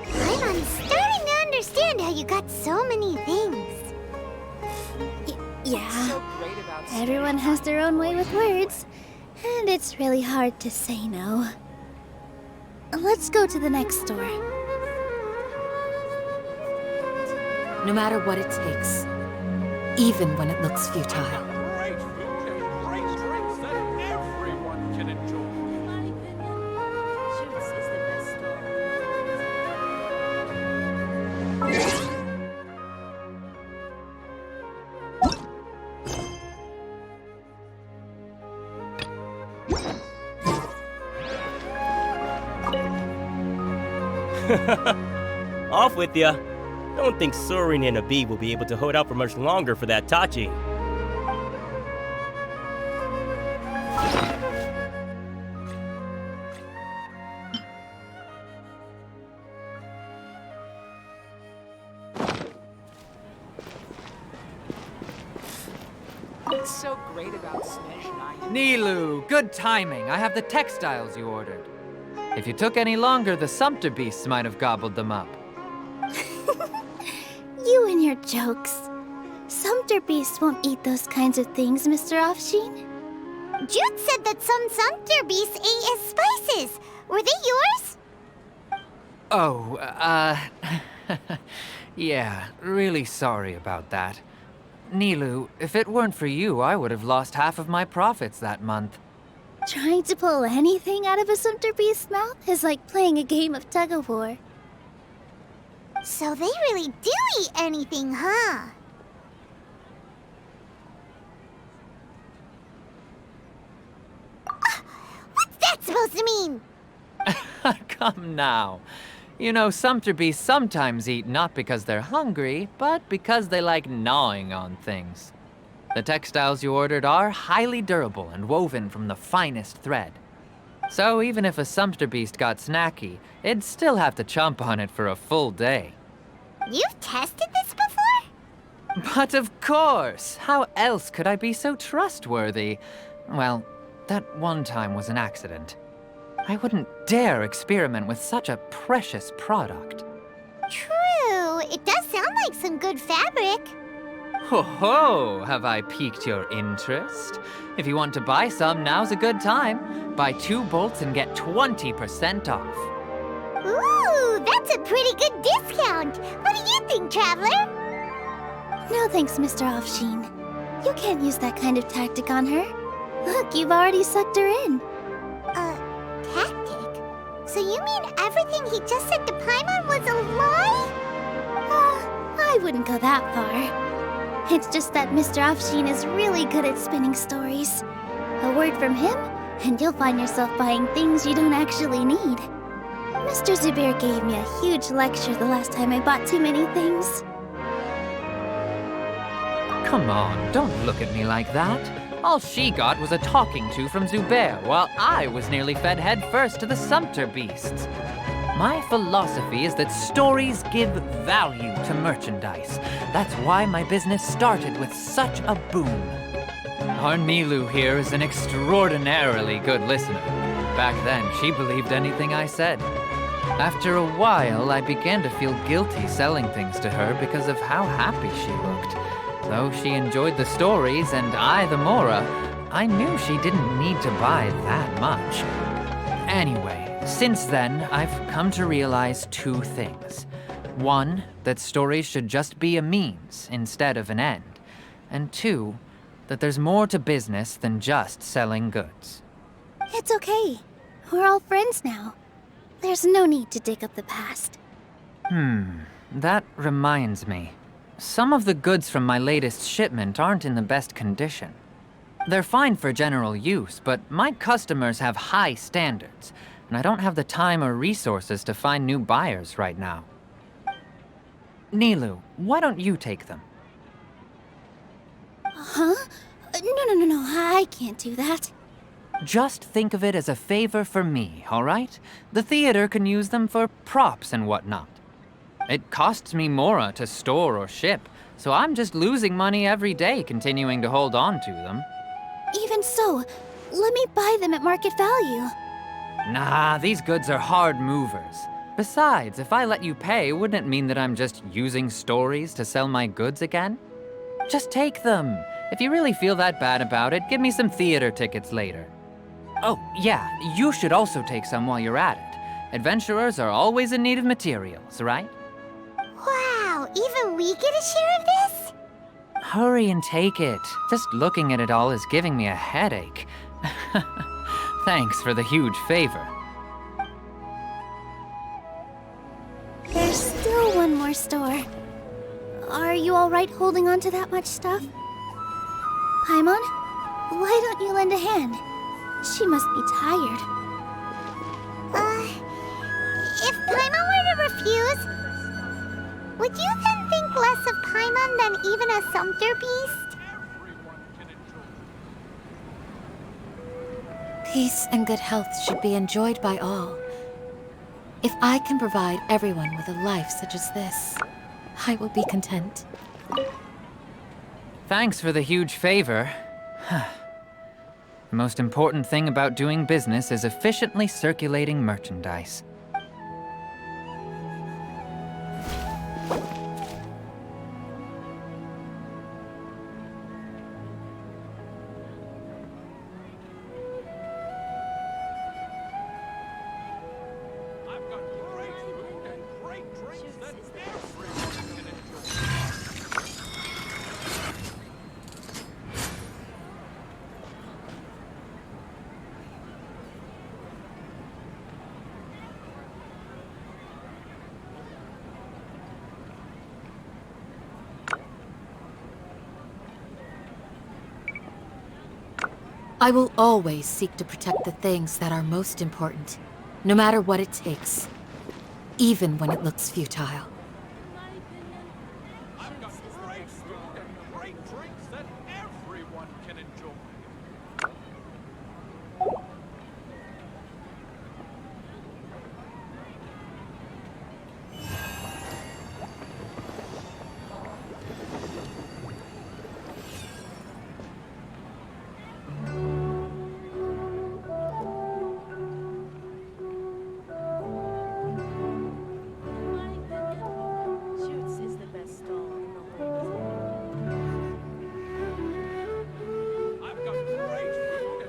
I'm starting to understand how you got so many things. Yeah, everyone has their own way with words, and it's really hard to say no. Let's go to the next store. No matter what it takes, even when it looks futile. Great food and great drinks that everyone can enjoy. In my opinion, Shoots is the best Off with ya. Don't think Sorin and Abi will be able to hold out for much longer for that Tachi. so great about Nilou, good timing. I have the textiles you ordered. If you took any longer, the Sumpter beasts might have gobbled them up. You and your jokes. Sumpter beasts won't eat those kinds of things, Mr. Offsheen. Jude said that some Sumpter beasts ate as spices. Were they yours? Oh, yeah, really sorry about that. Nilou, if it weren't for you, I would have lost half of my profits that month. Trying to pull anything out of a Sumpter beast's mouth is like playing a game of tug-of-war. So they really do eat anything, huh? What's that supposed to mean? Come now. You know, Sumpter beasts sometimes eat not because they're hungry, but because they like gnawing on things. The textiles you ordered are highly durable and woven from the finest thread. So even if a Sumpter beast got snacky, it'd still have to chomp on it for a full day. You've tested this before? But of course! How else could I be so trustworthy? Well, that one time was an accident. I wouldn't dare experiment with such a precious product. True. It does sound like some good fabric. Ho ho! Have I piqued your interest? If you want to buy some, now's a good time. Buy 2 bolts and get 20% off. Ooh, that's a pretty good discount. What do you think, Traveler? No thanks, Mr. Offsheen. You can't use that kind of tactic on her. Look, you've already sucked her in. Tactic? So you mean everything he just said to Paimon was a lie? I wouldn't go that far. It's just that Mr. Offsheen is really good at spinning stories. A word from him, and you'll find yourself buying things you don't actually need. Mr. Zubair gave me a huge lecture the last time I bought too many things. Come on, don't look at me like that. All she got was a talking to from Zubair, while I was nearly fed headfirst to the Sumpter beasts. My philosophy is that stories give value to merchandise. That's why my business started with such a boom. Our Nilou here is an extraordinarily good listener. Back then, she believed anything I said. After a while, I began to feel guilty selling things to her because of how happy she looked. Though she enjoyed the stories and I the Mora, I knew she didn't need to buy that much. Anyway, since then, I've come to realize 2 things. 1, that stories should just be a means instead of an end. And 2, that there's more to business than just selling goods. It's okay. We're all friends now. There's no need to dig up the past. That reminds me. Some of the goods from my latest shipment aren't in the best condition. They're fine for general use, but my customers have high standards, and I don't have the time or resources to find new buyers right now. Nilou, why don't you take them? Huh? No, I can't do that. Just think of it as a favor for me, all right? The theater can use them for props and whatnot. It costs me Mora to store or ship, so I'm just losing money every day continuing to hold on to them. Even so, let me buy them at market value. Nah, these goods are hard movers. Besides, if I let you pay, wouldn't it mean that I'm just using stories to sell my goods again? Just take them. If you really feel that bad about it, give me some theater tickets later. Oh, yeah, you should also take some while you're at it. Adventurers are always in need of materials, right? Wow, even we get a share of this? Hurry and take it. Just looking at it all is giving me a headache. Thanks for the huge favor. There's still one more store. Are you alright holding on to that much stuff? Paimon, why don't you lend a hand? She must be tired. If Paimon were to refuse, would you then think less of Paimon than even a Sumpter beast? Peace and good health should be enjoyed by all. If I can provide everyone with a life such as this, I will be content. Thanks for the huge favor. The most important thing about doing business is efficiently circulating merchandise. I will always seek to protect the things that are most important, no matter what it takes, even when it looks futile.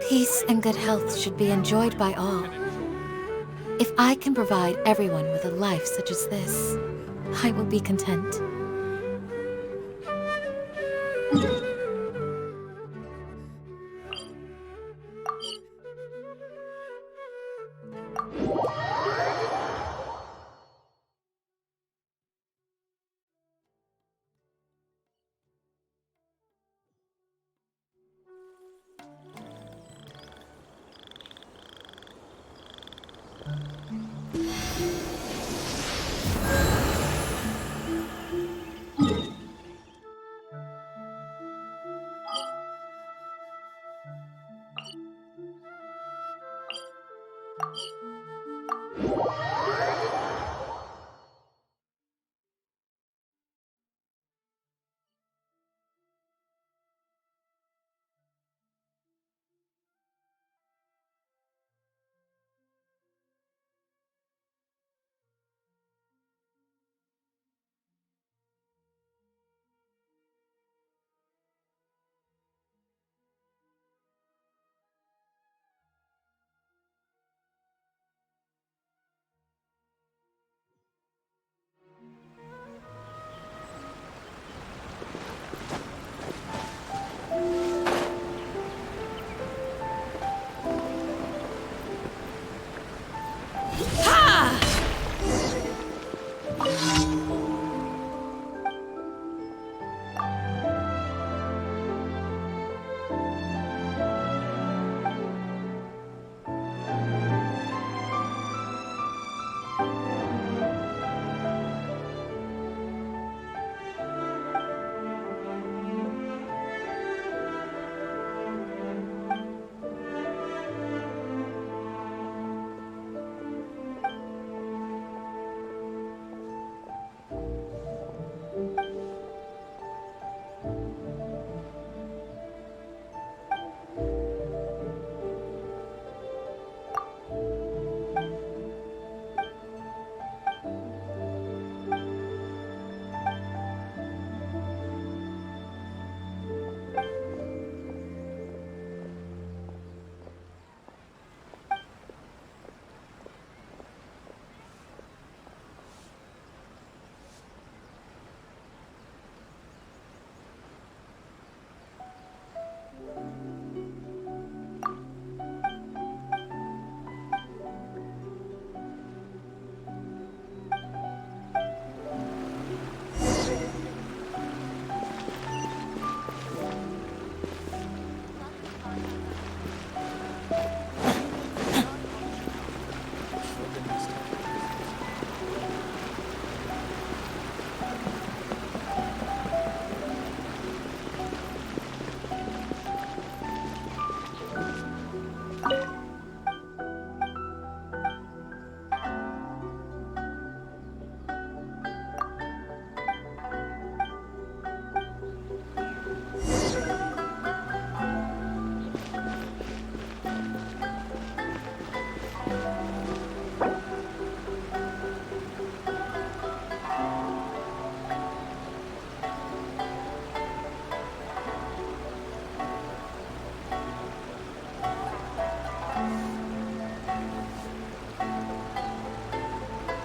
Peace and good health should be enjoyed by all. If I can provide everyone with a life such as this, I will be content.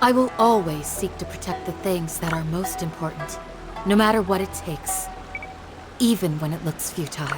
I will always seek to protect the things that are most important, no matter what it takes, even when it looks futile.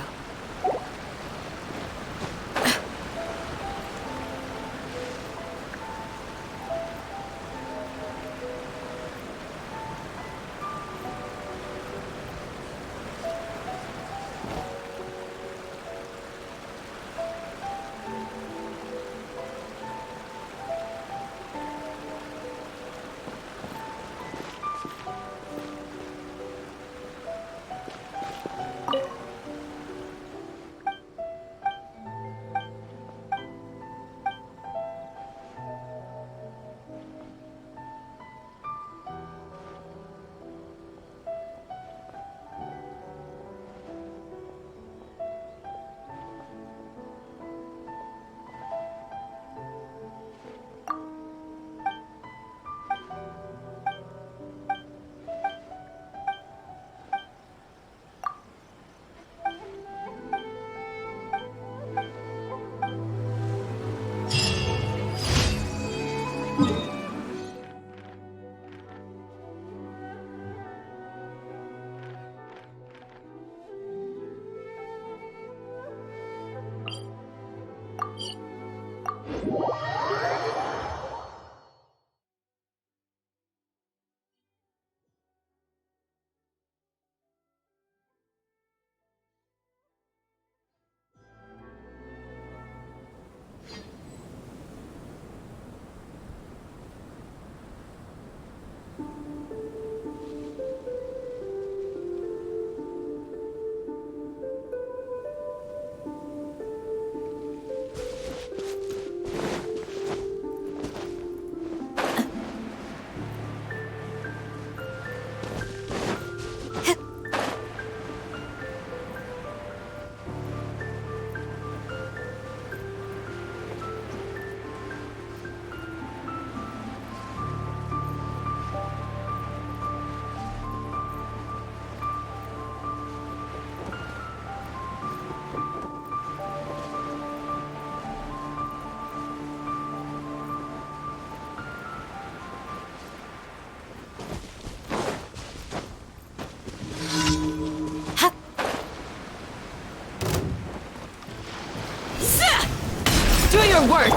Do your work!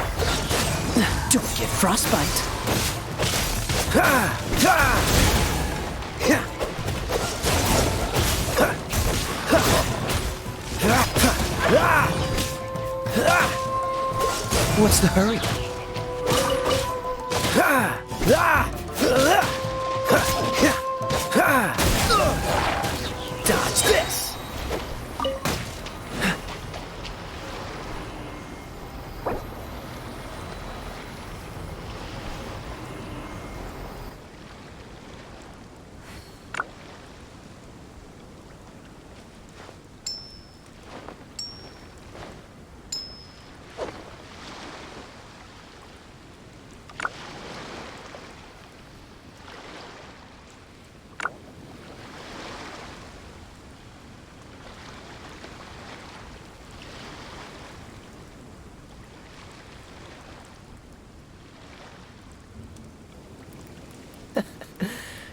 Don't get frostbite. What's the hurry? Dodge this!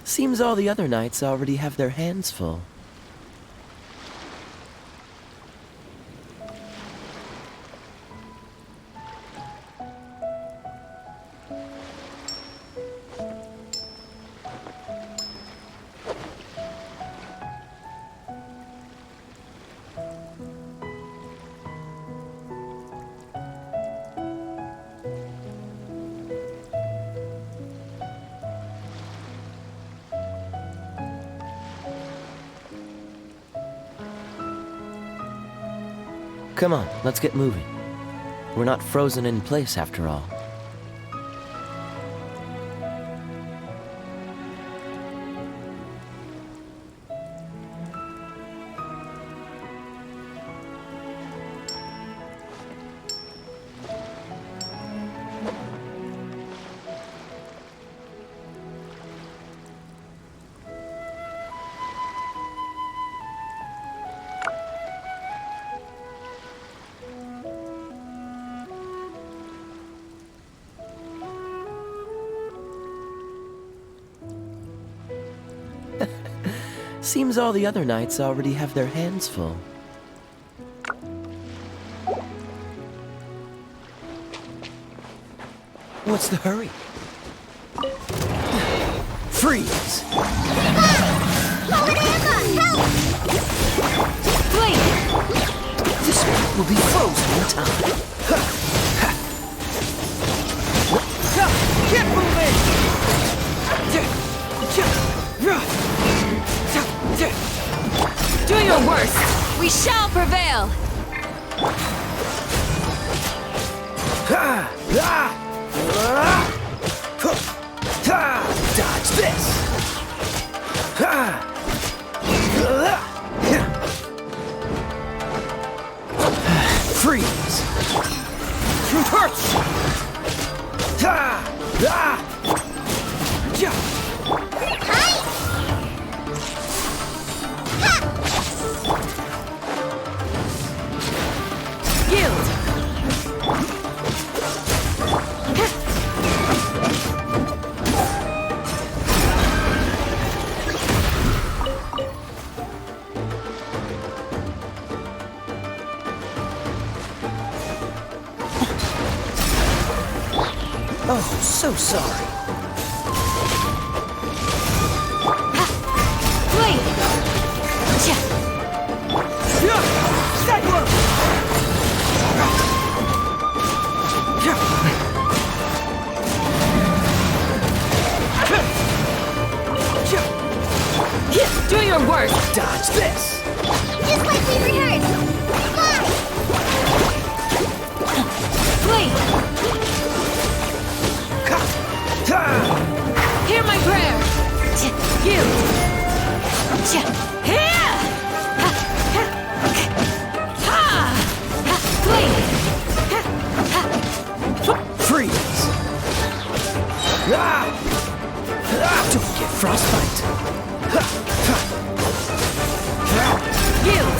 Seems all the other knights already have their hands full. Come on, let's get moving. We're not frozen in place after all. Seems all the other knights already have their hands full. What's the hurry? Freeze! Wait! This one will be frozen in time. Get moving! Do your worst! We shall prevail! Dodge this! Freeze! Oh, so sorry. Do your worst! Dodge this! Just like we rehearsed! Fly! Flee! Hear my prayer! You! Here! Flee! Freeze! Don't get frostbite! Yield!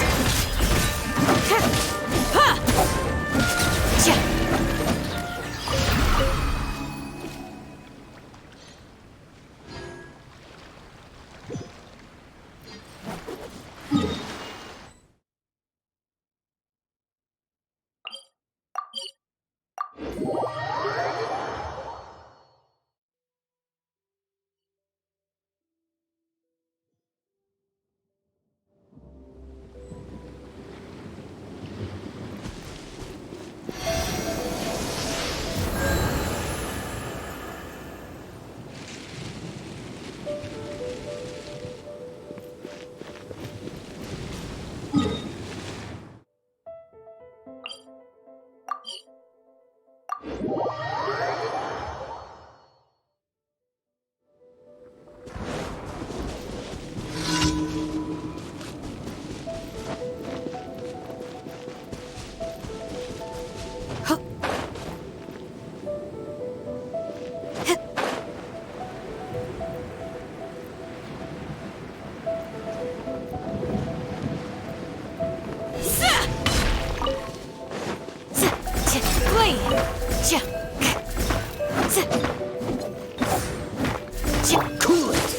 Cool it!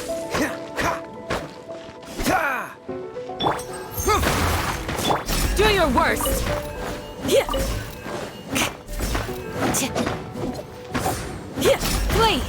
Do your worst! Flee!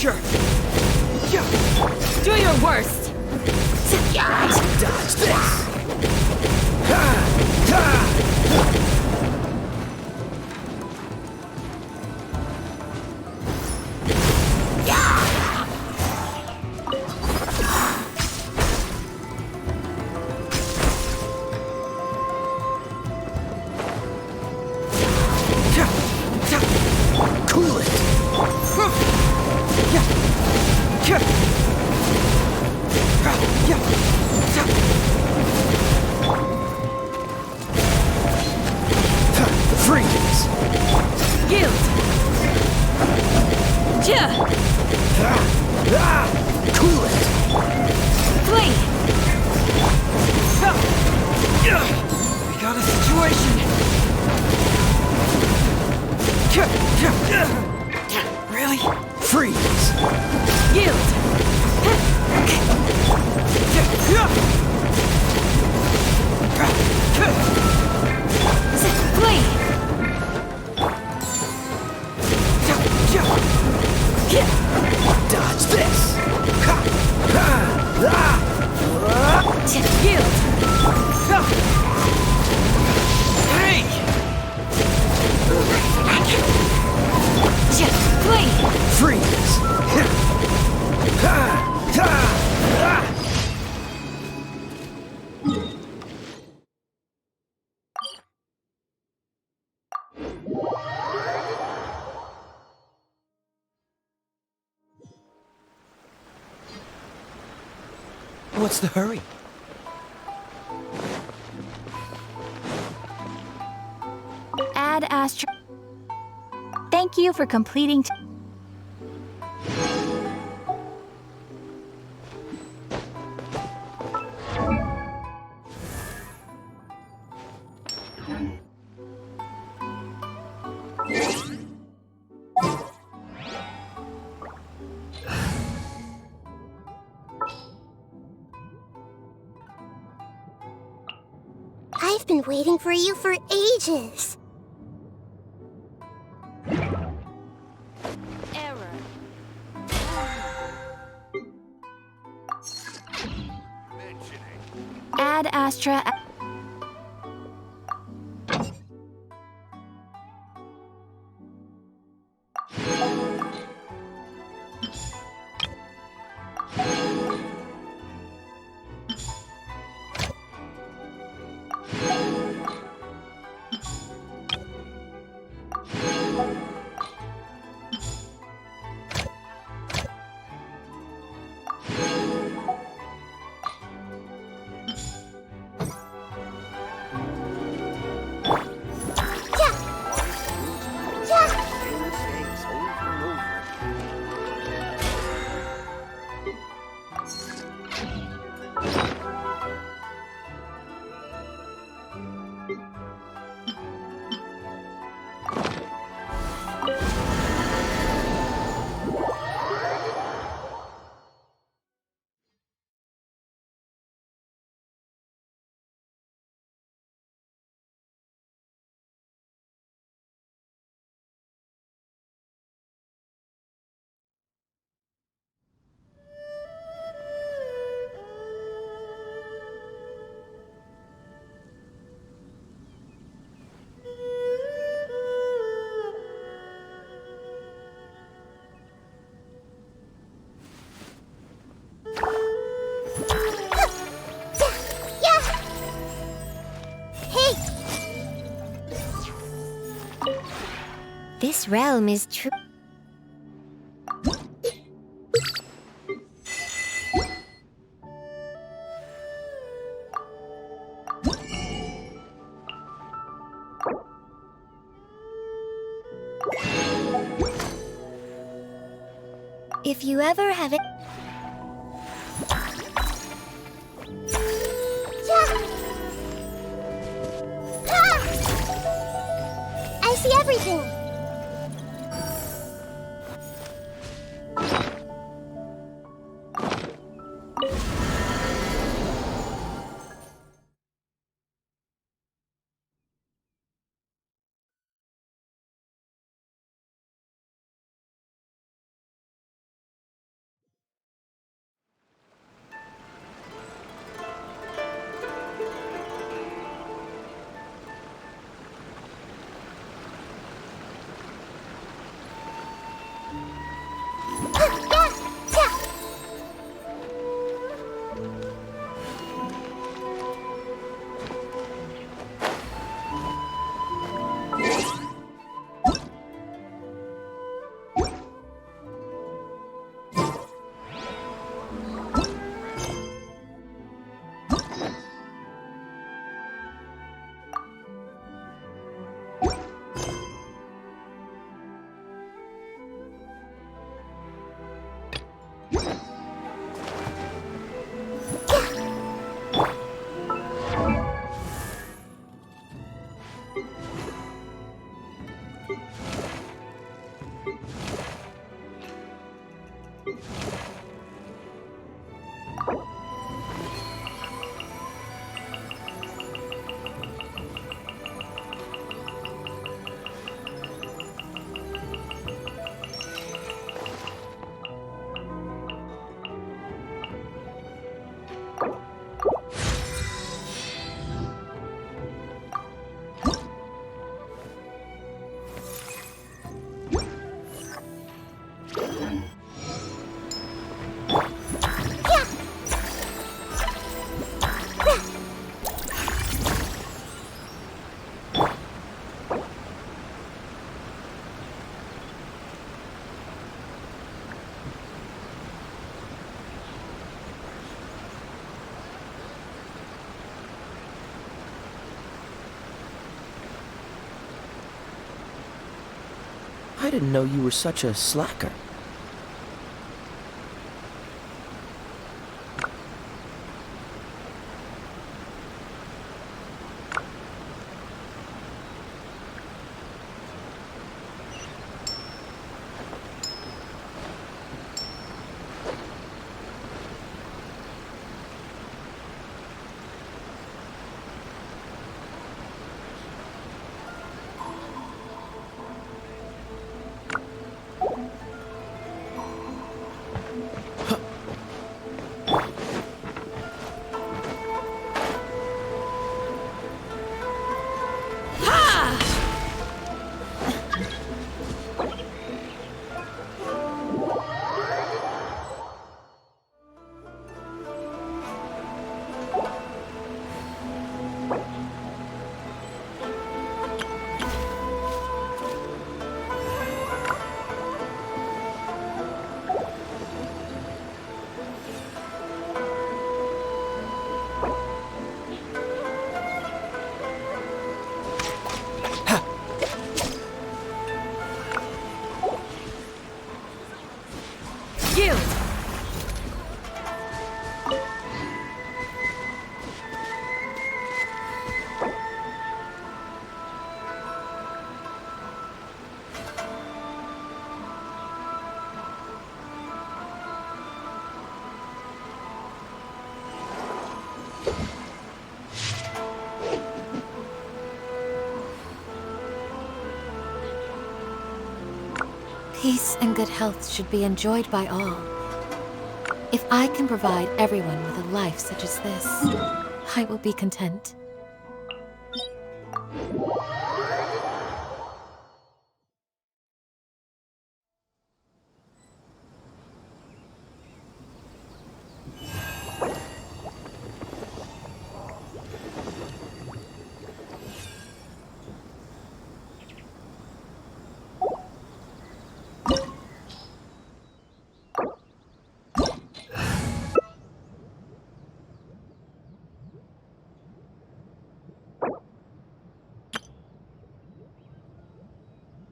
Sure. Do your worst! Dodge this! Cool it! Freeze! Guilt! Cool it! Flee! We got a situation! Really? Freeze! Guilt! Flee! Dodge this! Guilt! Hey! Flee! Freeze! What's the hurry? Ad Astra. Thank you for completing. I've been waiting for you for ages. Error. Ad Astra. This realm is true. If you ever have it. I see everything. I didn't know you were such a slacker. Peace and good health should be enjoyed by all. If I can provide everyone with a life such as this, I will be content.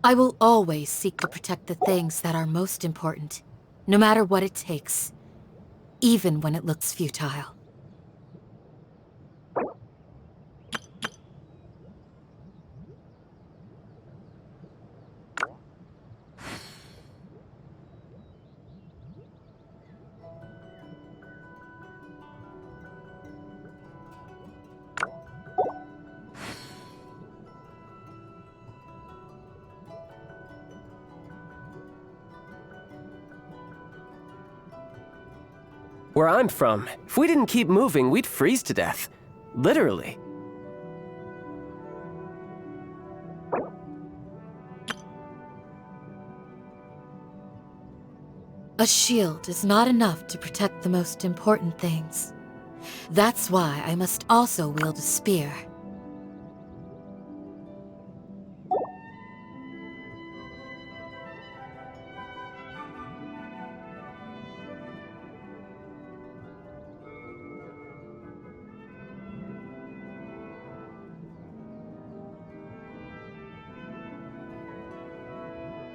I will always seek to protect the things that are most important, no matter what it takes, even when it looks futile. Where I'm from, if we didn't keep moving, we'd freeze to death. Literally. A shield is not enough to protect the most important things. That's why I must also wield a spear.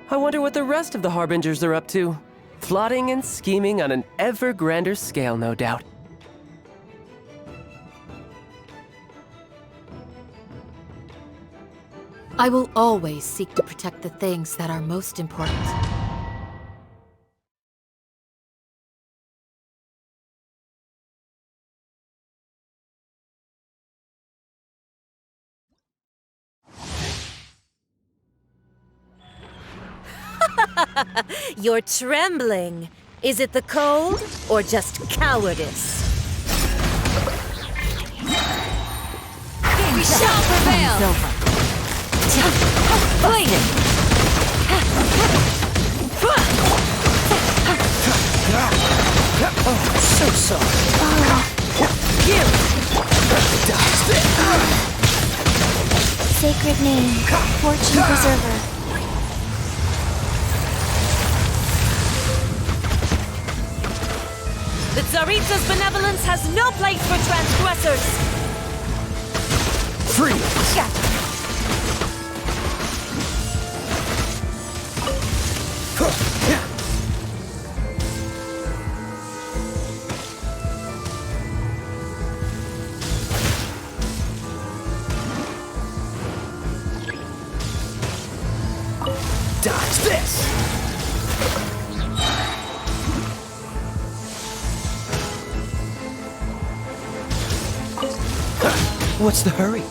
I wonder what the rest of the Harbingers are up to. Plotting and scheming on an ever grander scale, no doubt. I will always seek to protect the things that are most important. You're trembling. Is it the cold or just cowardice? We shall prevail! Fight it! Oh, so sorry. Sacred name, Fortune Preserver. The Tsaritsa's benevolence has no place for transgressors! Freeze! Dodge this! What's the hurry?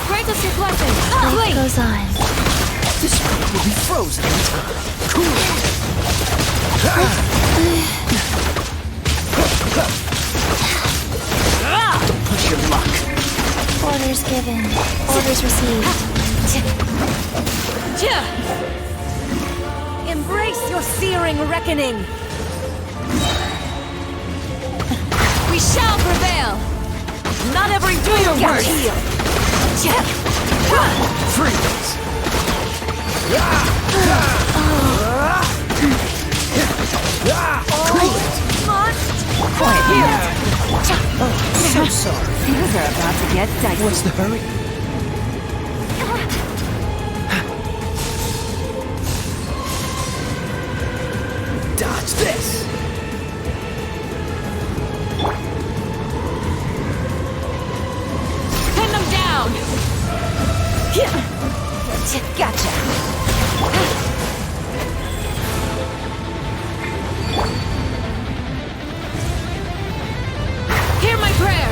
Grant us your blessing! Life goes on. This world will be frozen in time. Cool! Don't push your luck. Orders given. Orders received. Embrace your searing reckoning! We shall prevail! Not every doer gets healed! Freeze! Cool it! Quiet here! Oh, so sorry. Things are about to get dicey. What's the hurry? Dodge this! Pin them down! Gotcha! Hear my prayer!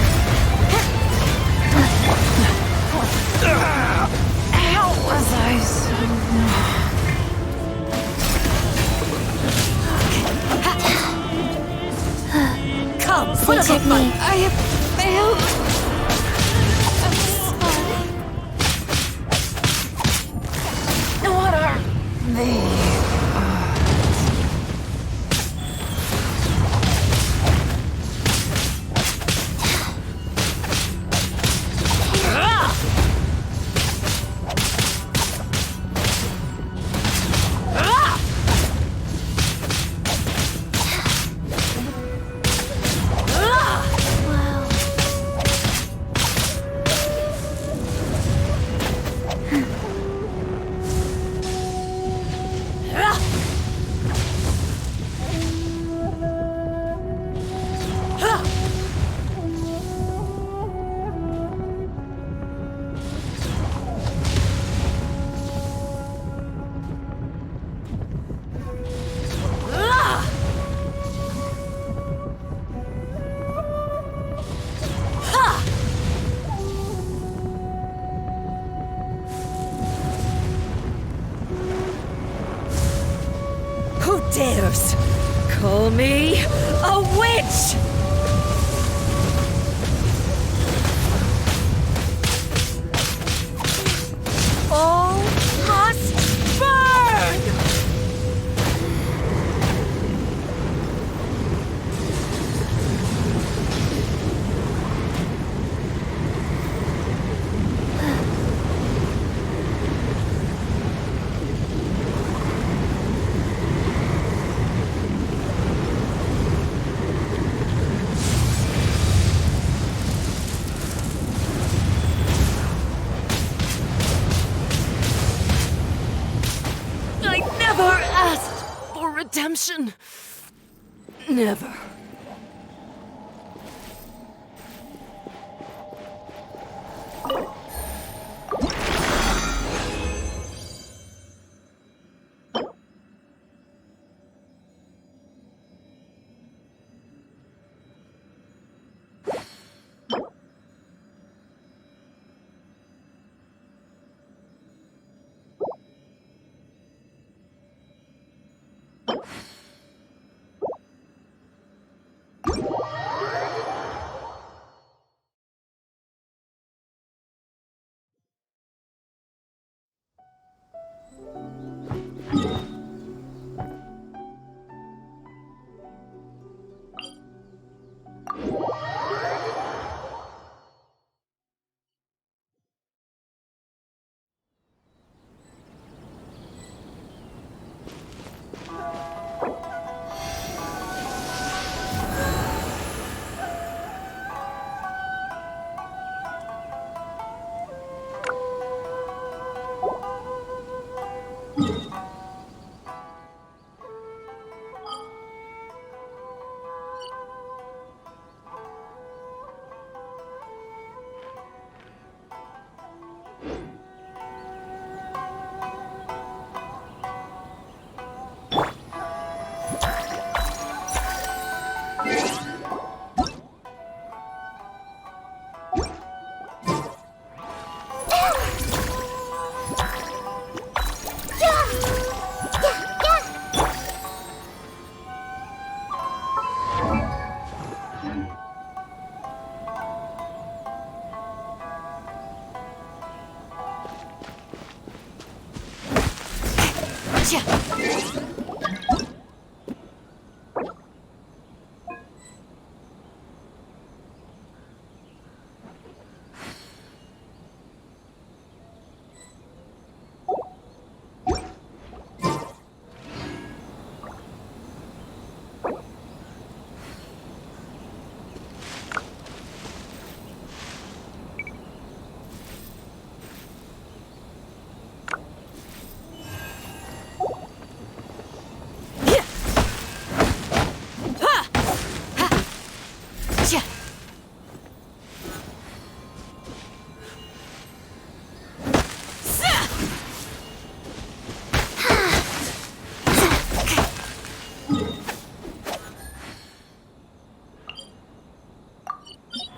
How was I so... Come, Say technique. I have failed! What are they? Who dares call me a witch? redemption? Never.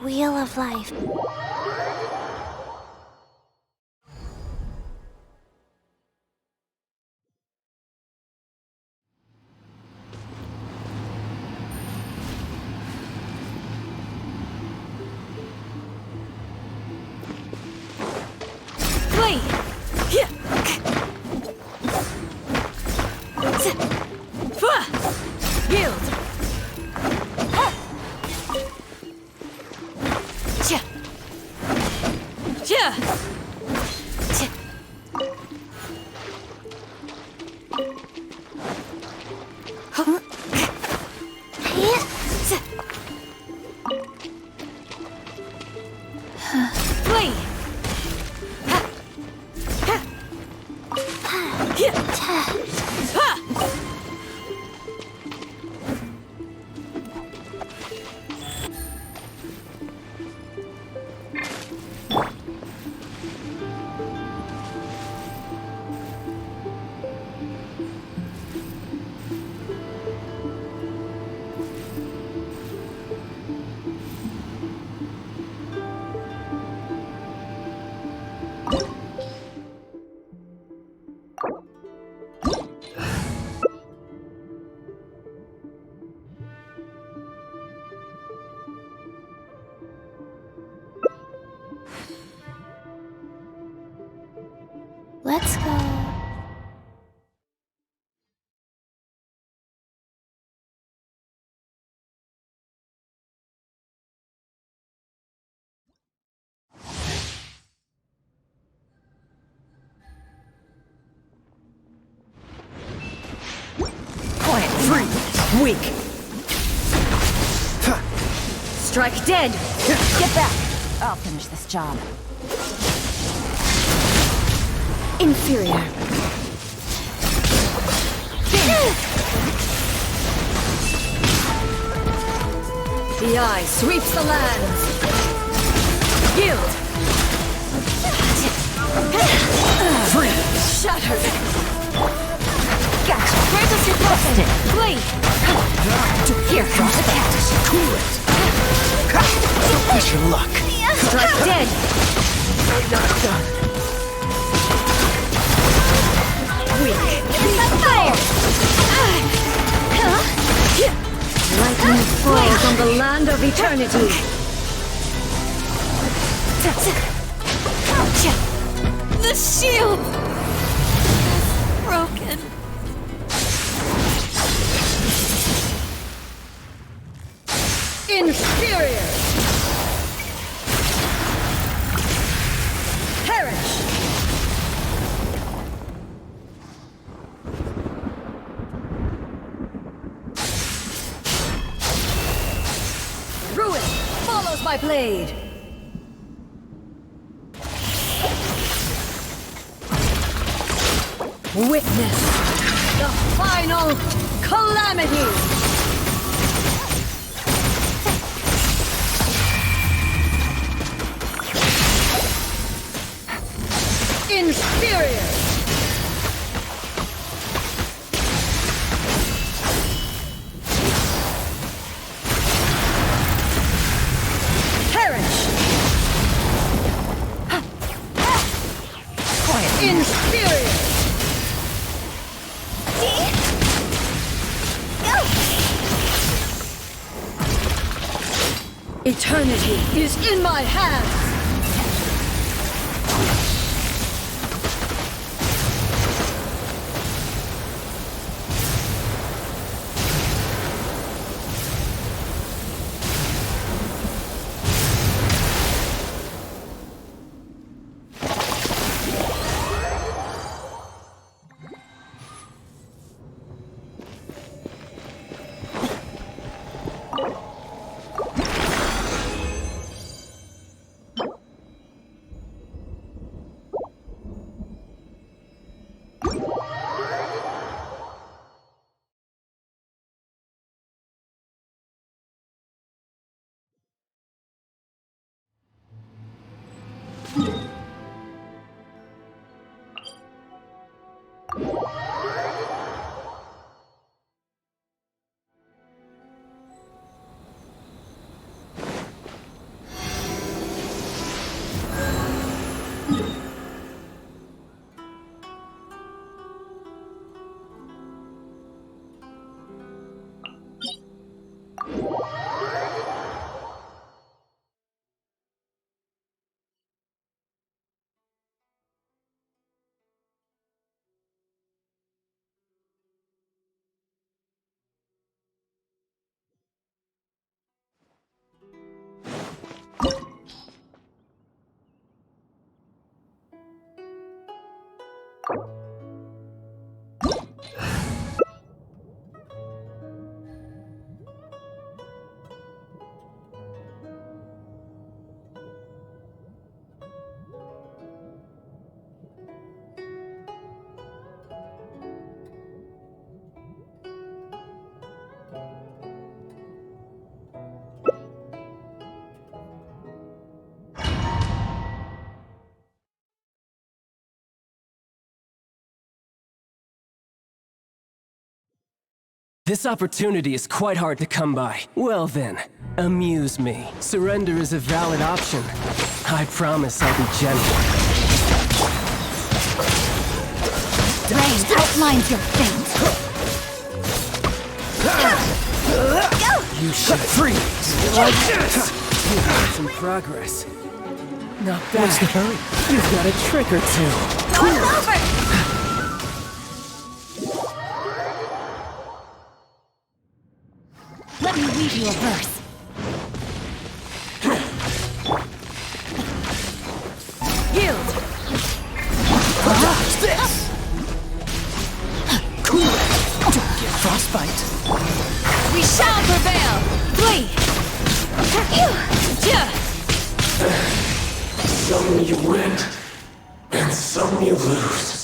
Wheel of Life. Let's go. Quiet, free, weak. Strike dead. Get back. I'll finish this job. Inferior. The eye sweeps the lands. Yield. Free. Shattered. Gotcha. Where does it busted? Flee. Here comes the catch. Cool it. Here's your luck. Strike dead. I'm not done. Weak. Fire. Lightning falls on the land of eternity. The shield is broken. Inferior. Perish. Ruin follows my blade. Witness the final calamity! Inferior! Perish! Quiet. Inferior! Eternity is in my hands! This opportunity is quite hard to come by. Well then, amuse me. Surrender is a valid option. I promise I'll be gentle. Rain outlines your fate. You should freeze like this. You've made some progress. Not bad. What's the hurry? You've got a trick or two. No, it's over! Let me read you a verse. Yield! What's this? Cool it! Don't get frostbite. We shall prevail! Flee! Some you win, and some you lose.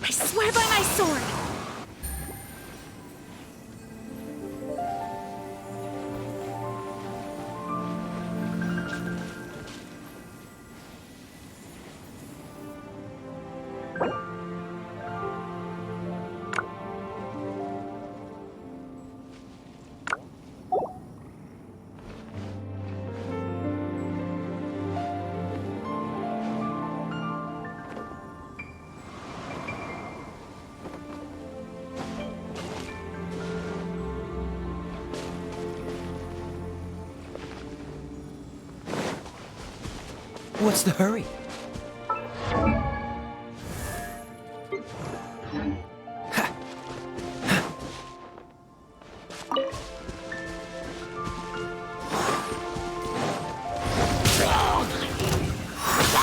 I swear by my sword! What's the hurry?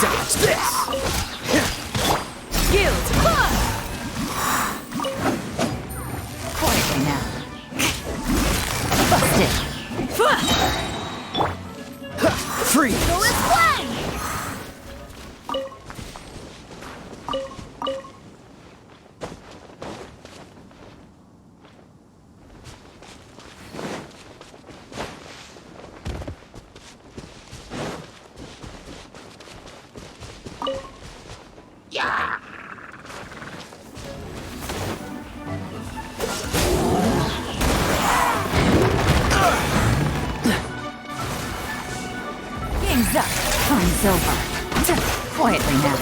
Dodge this! Guild! Quietly now. Busted! Freeze! Go as planned! Yeah! Game's up. Fun's over. Quietly now.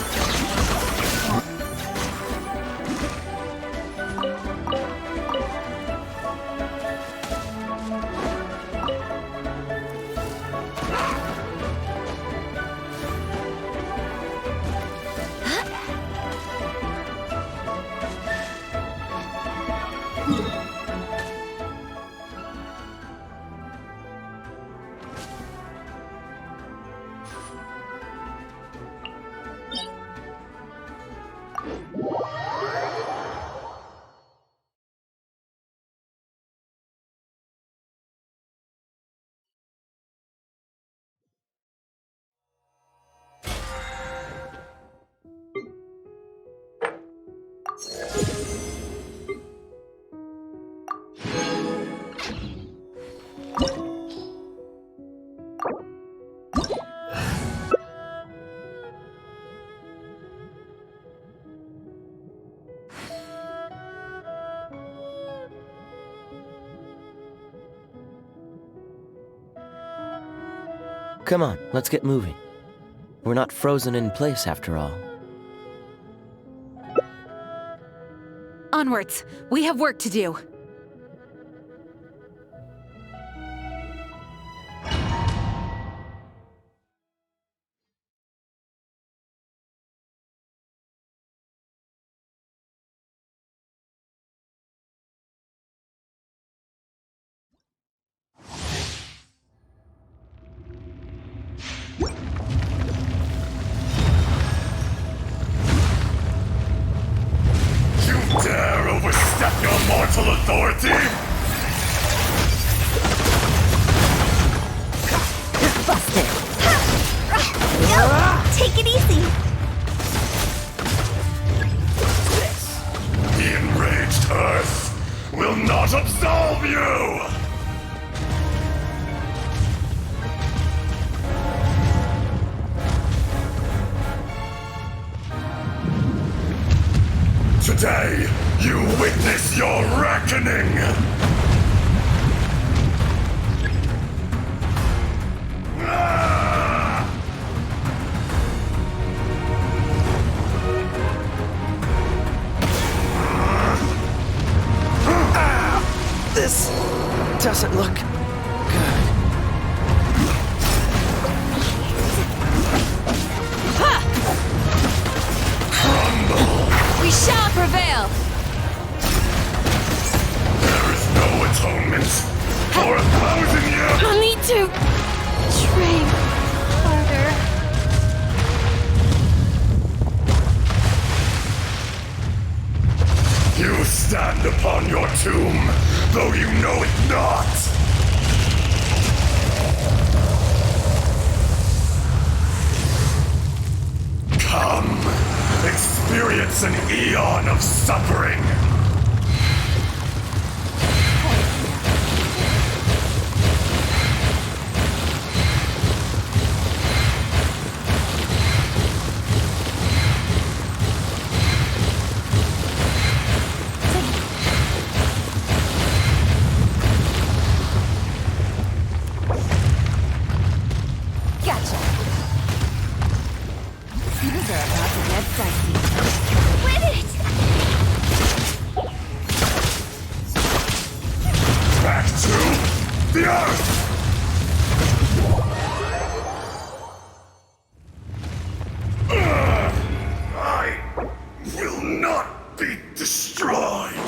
Come on, let's get moving. We're not frozen in place after all. Onwards. We have work to do. Dare overstep your mortal authority? Busted. No! Take it easy. The enraged Earth will not absolve you! Today, You witness your reckoning! This doesn't look good. We shall prevail! There is no atonement for 1,000 years! I'll need to train harder. You stand upon your tomb, though you know it not! Come, experience an eon of suffering! Gotcha. Things are about to get dicey. Win it! Back to the earth! I will not be destroyed!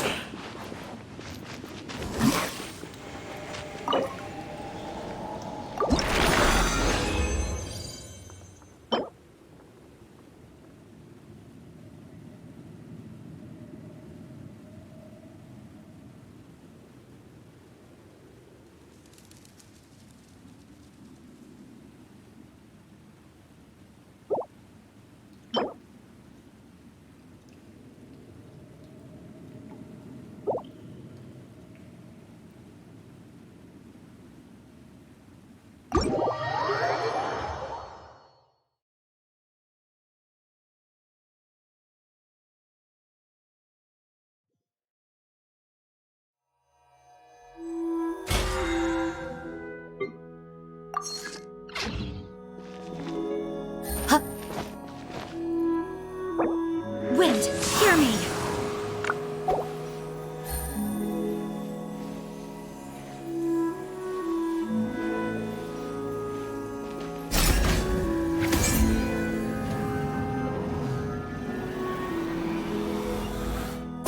Wind, hear me!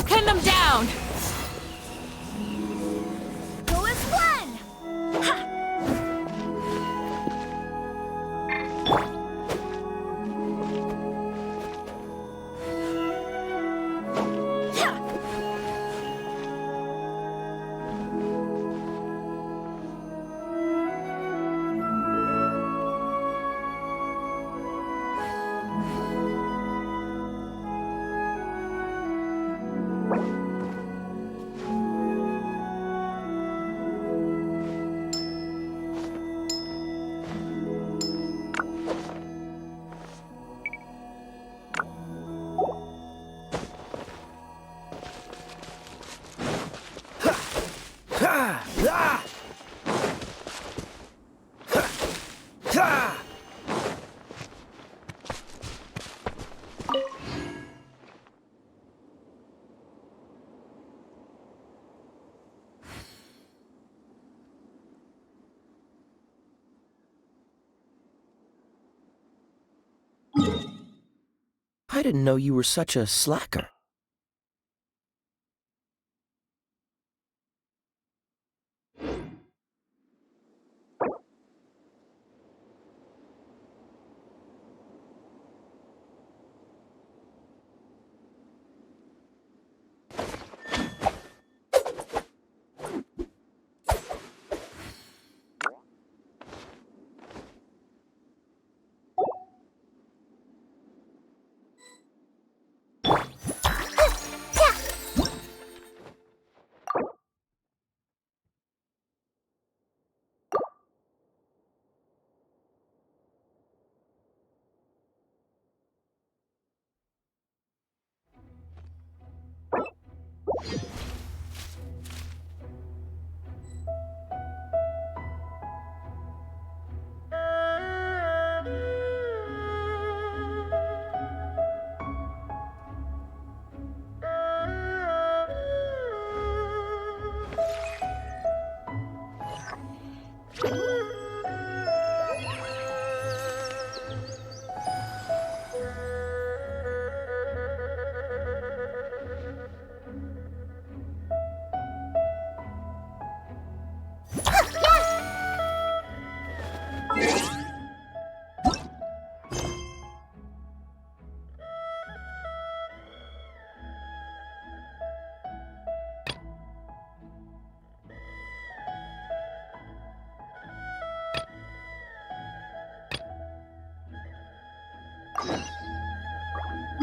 Pin them down! Go as one! Ha! I didn't know you were such a slacker.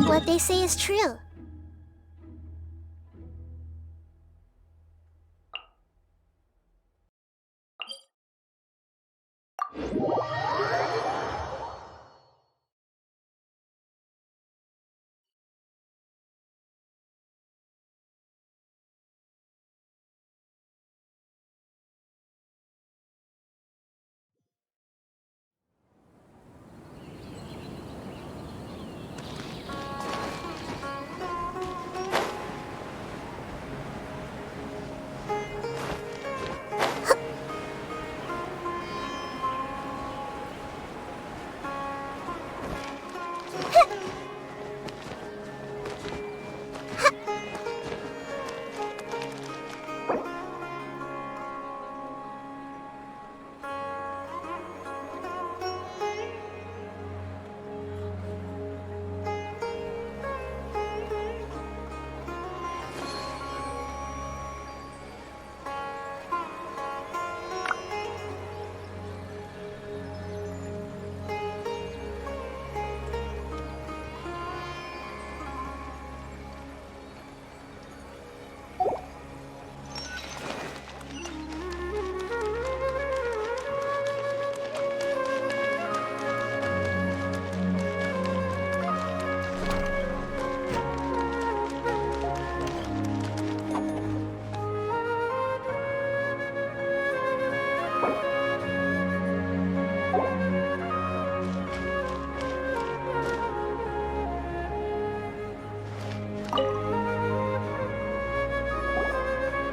What they say is true.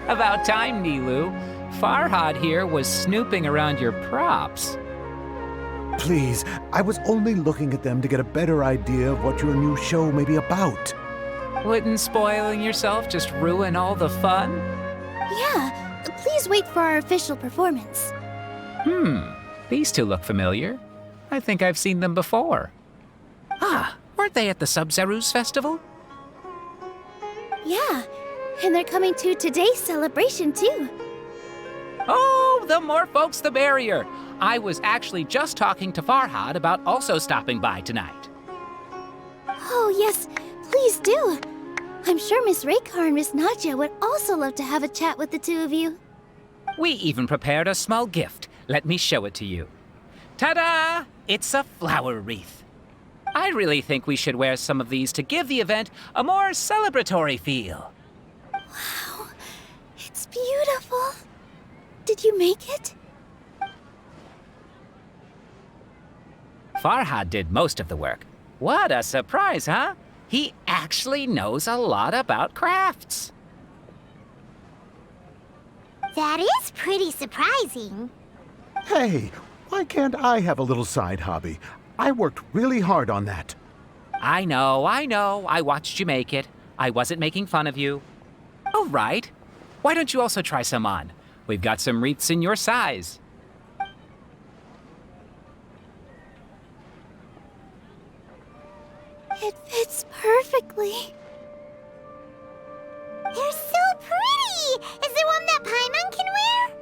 About time, Nilou. Farhad here was snooping around your props. Please, I was only looking at them to get a better idea of what your new show may be about. Wouldn't spoiling yourself just ruin all the fun? Yeah, please wait for our official performance. These two look familiar. I think I've seen them before. Ah, weren't they at the Sub-Zerus festival? Yeah, and they're coming to today's celebration too. Oh, the more folks the merrier. I was actually just talking to Farhad about also stopping by tonight. Oh yes, please do. I'm sure Miss Raykar and Miss Nadja would also love to have a chat with the two of you. We even prepared a small gift. Let me show it to you. Ta-da! It's a flower wreath. I really think we should wear some of these to give the event a more celebratory feel. Wow, it's beautiful. Did you make it? Farhad did most of the work. What a surprise, huh? He actually knows a lot about crafts. That is pretty surprising. Hey, why can't I have a little side hobby? I worked really hard on that. I know. I watched you make it. I wasn't making fun of you. All right. Why don't you also try some on? We've got some wreaths in your size. It fits perfectly. They're so pretty! Is there one that Paimon can wear?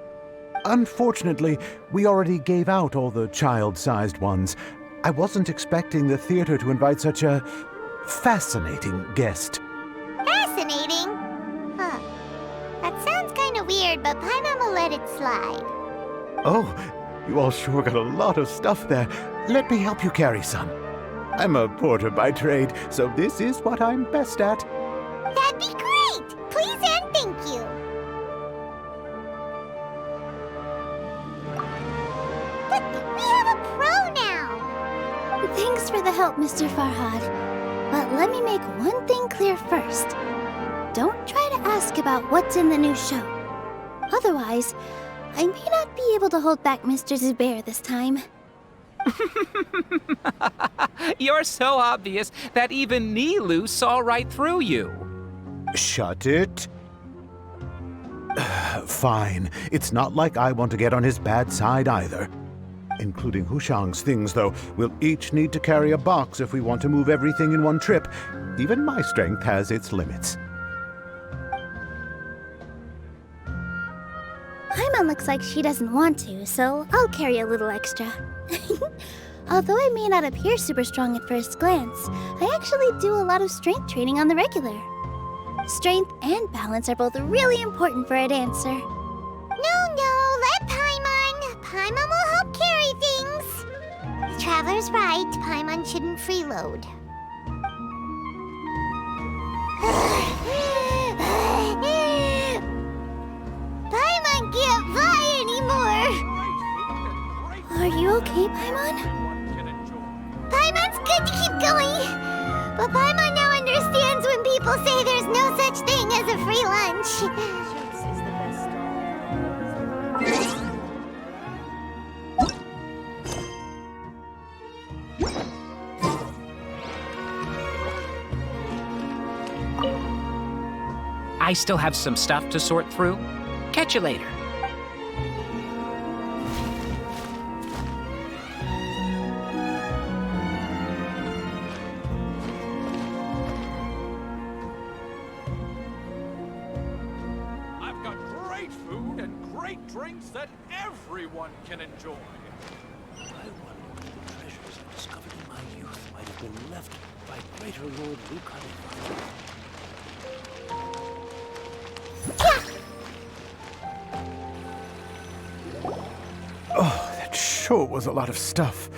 Unfortunately, we already gave out all the child-sized ones. I wasn't expecting the theater to invite such a fascinating guest. Fascinating? Huh. That sounds kind of weird, but Paimon will let it slide. Oh, you all sure got a lot of stuff there. Let me help you carry some. I'm a porter by trade, so this is what I'm best at. That'd be great! Please and thank you. But we have a pro now! Thanks for the help, Mr. Farhad. But let me make one thing clear first. Don't try to ask about what's in the new show. Otherwise, I may not be able to hold back Mr. Zubair this time. You're so obvious that even Nilou saw right through you. Shut it. Fine. It's not like I want to get on his bad side either. Including Hushang's things, though. We'll each need to carry a box if we want to move everything in one trip. Even my strength has its limits. Paimon looks like she doesn't want to, so I'll carry a little extra. Although I may not appear super strong at first glance, I actually do a lot of strength training on the regular. Strength and balance are both really important for a dancer. No, let Paimon. Paimon will help carry things. The Traveler's right. Paimon shouldn't freeload. Paimon can't fly anymore! Are you okay, Paimon? Paimon's good to keep going. But Paimon now understands when people say there's no such thing as a free lunch. I still have some stuff to sort through. Catch you later. I've got great food and great drinks that everyone can enjoy. I wonder what the treasures I discovered in my youth might have been left by greater Lord Lucario. Oh, that sure was a lot of stuff.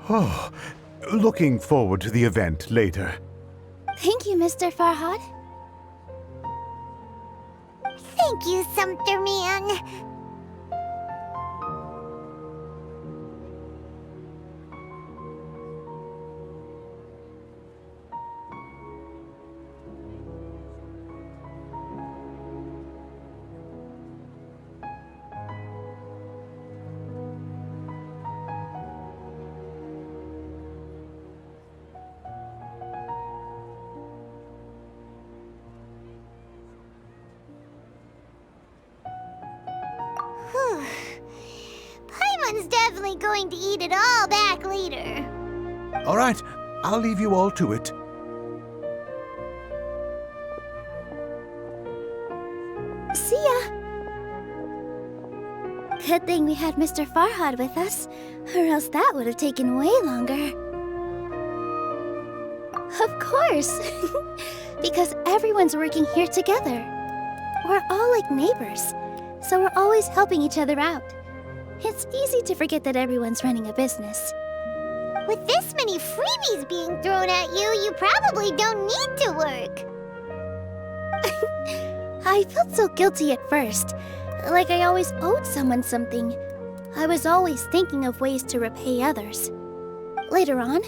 Oh, looking forward to the event later. Thank you, Mr. Farhad. Thank you, Sumpter Man. Paimon's definitely going to eat it all back later. All right, I'll leave you all to it. See ya! Good thing we had Mr. Farhad with us, or else that would have taken way longer. Of course! Because everyone's working here together. We're all like neighbors, so we're always helping each other out. It's easy to forget that everyone's running a business. With this many freebies being thrown at you, you probably don't need to work. I felt so guilty at first, like I always owed someone something. I was always thinking of ways to repay others. Later on,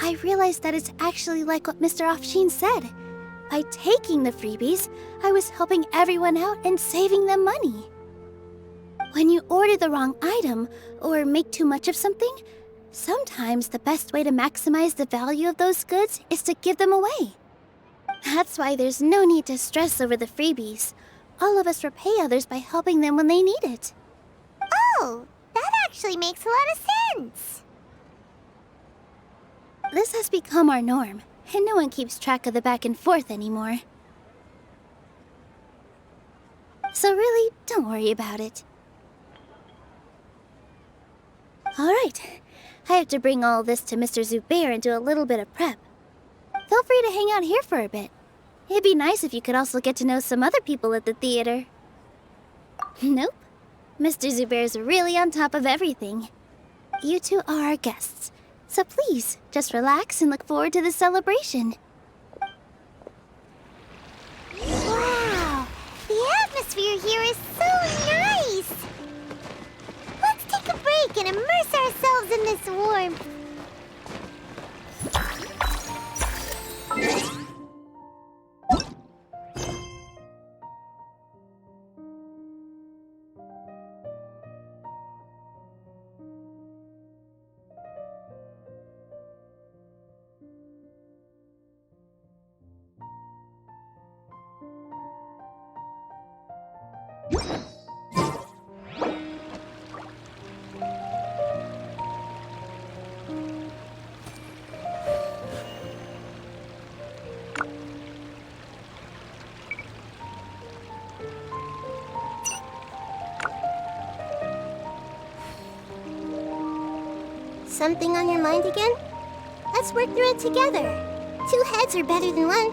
I realized that it's actually like what Mr. Afshin said. By taking the freebies, I was helping everyone out and saving them money. When you order the wrong item or make too much of something, sometimes the best way to maximize the value of those goods is to give them away. That's why there's no need to stress over the freebies. All of us repay others by helping them when they need it. Oh, that actually makes a lot of sense. This has become our norm, and no one keeps track of the back and forth anymore. So really, don't worry about it. Alright, I have to bring all this to Mr. Zubair and do a little bit of prep. Feel free to hang out here for a bit. It'd be nice if you could also get to know some other people at the theater. Nope. Mr. Zubair's really on top of everything. You two are our guests, so please, just relax and look forward to the celebration. Wow, the atmosphere here is so nice. Let's take a break and immerse ourselves in this warmth. Something on your mind again? Let's work through it together. 2 heads are better than 1.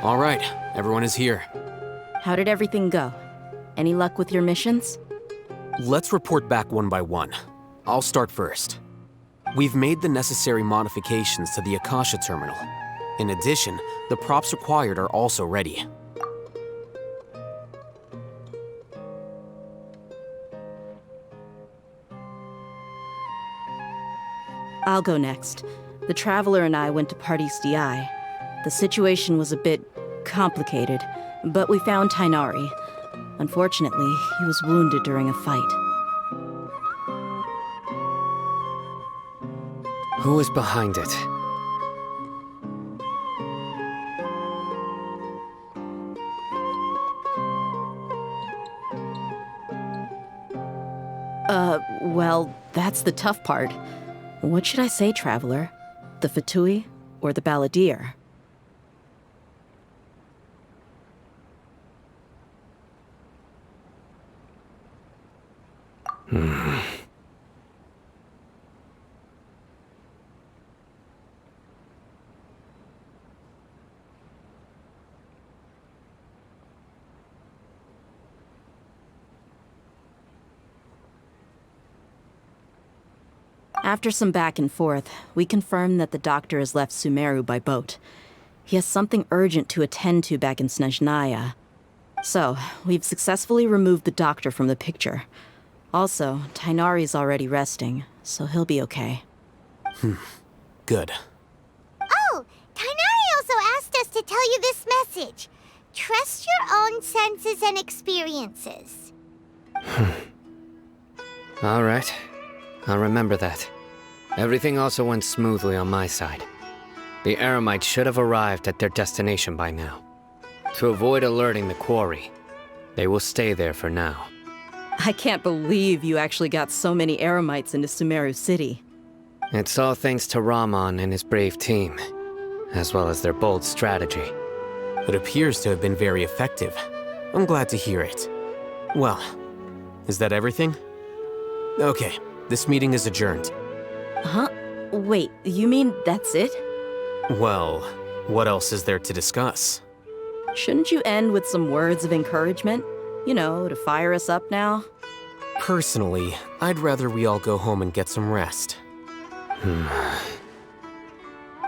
All right, everyone is here. How did everything go? Any luck with your missions? Let's report back one by one. I'll start first. We've made the necessary modifications to the Akasha terminal. In addition, the props required are also ready. I'll go next. The Traveler and I went to Party's DI. The situation was a bit complicated, but we found Tainari. Unfortunately, he was wounded during a fight. Who is behind it? Well, that's the tough part. What should I say, Traveler? The Fatui or the Balladeer? After some back and forth, we confirmed that the doctor has left Sumeru by boat. He has something urgent to attend to back in Snezhnaya. So, we've successfully removed the doctor from the picture. Also, Tainari's already resting, so he'll be okay. Good. Oh, Tainari also asked us to tell you this message. Trust your own senses and experiences. All right. I'll remember that. Everything also went smoothly on my side. The Eremites should have arrived at their destination by now. To avoid alerting the quarry, they will stay there for now. I can't believe you actually got so many Eremites into Sumeru City. It's all thanks to Rahman and his brave team, as well as their bold strategy. It appears to have been very effective. I'm glad to hear it. Well, is that everything? Okay, this meeting is adjourned. Huh? Wait, you mean that's it? Well, what else is there to discuss? Shouldn't you end with some words of encouragement? You know, to fire us up now? Personally, I'd rather we all go home and get some rest.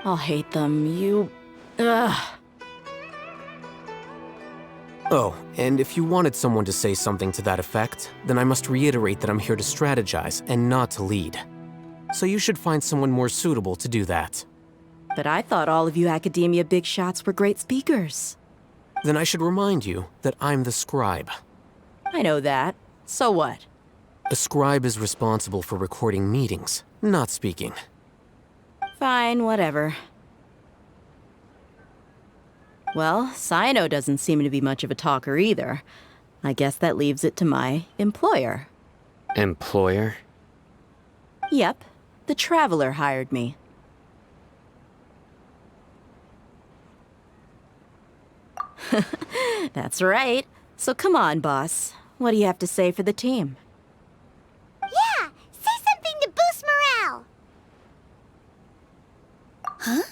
I'll hate them. You... Ugh. Oh, and if you wanted someone to say something to that effect, then I must reiterate that I'm here to strategize and not to lead. So you should find someone more suitable to do that. But I thought all of you academia big shots were great speakers. Then I should remind you that I'm the scribe. I know that. So what? A scribe is responsible for recording meetings, not speaking. Fine, whatever. Well, Cyno doesn't seem to be much of a talker either. I guess that leaves it to my employer. Employer? Yep, the Traveler hired me. That's right. So come on, boss. What do you have to say for the team? Yeah, say something to boost morale. Huh?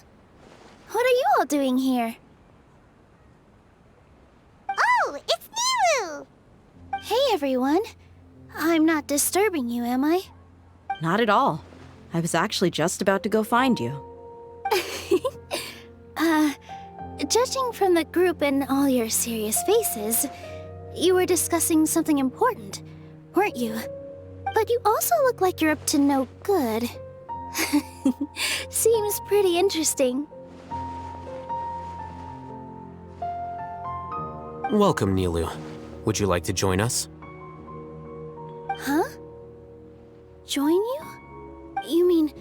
What are you all doing here? Oh, it's Nilou! Hey, everyone. I'm not disturbing you, am I? Not at all. I was actually just about to go find you. Judging from the group and all your serious faces, you were discussing something important, weren't you? But you also look like you're up to no good. Seems pretty interesting. Welcome, Nilou. Would you like to join us? Huh? Join you? You mean,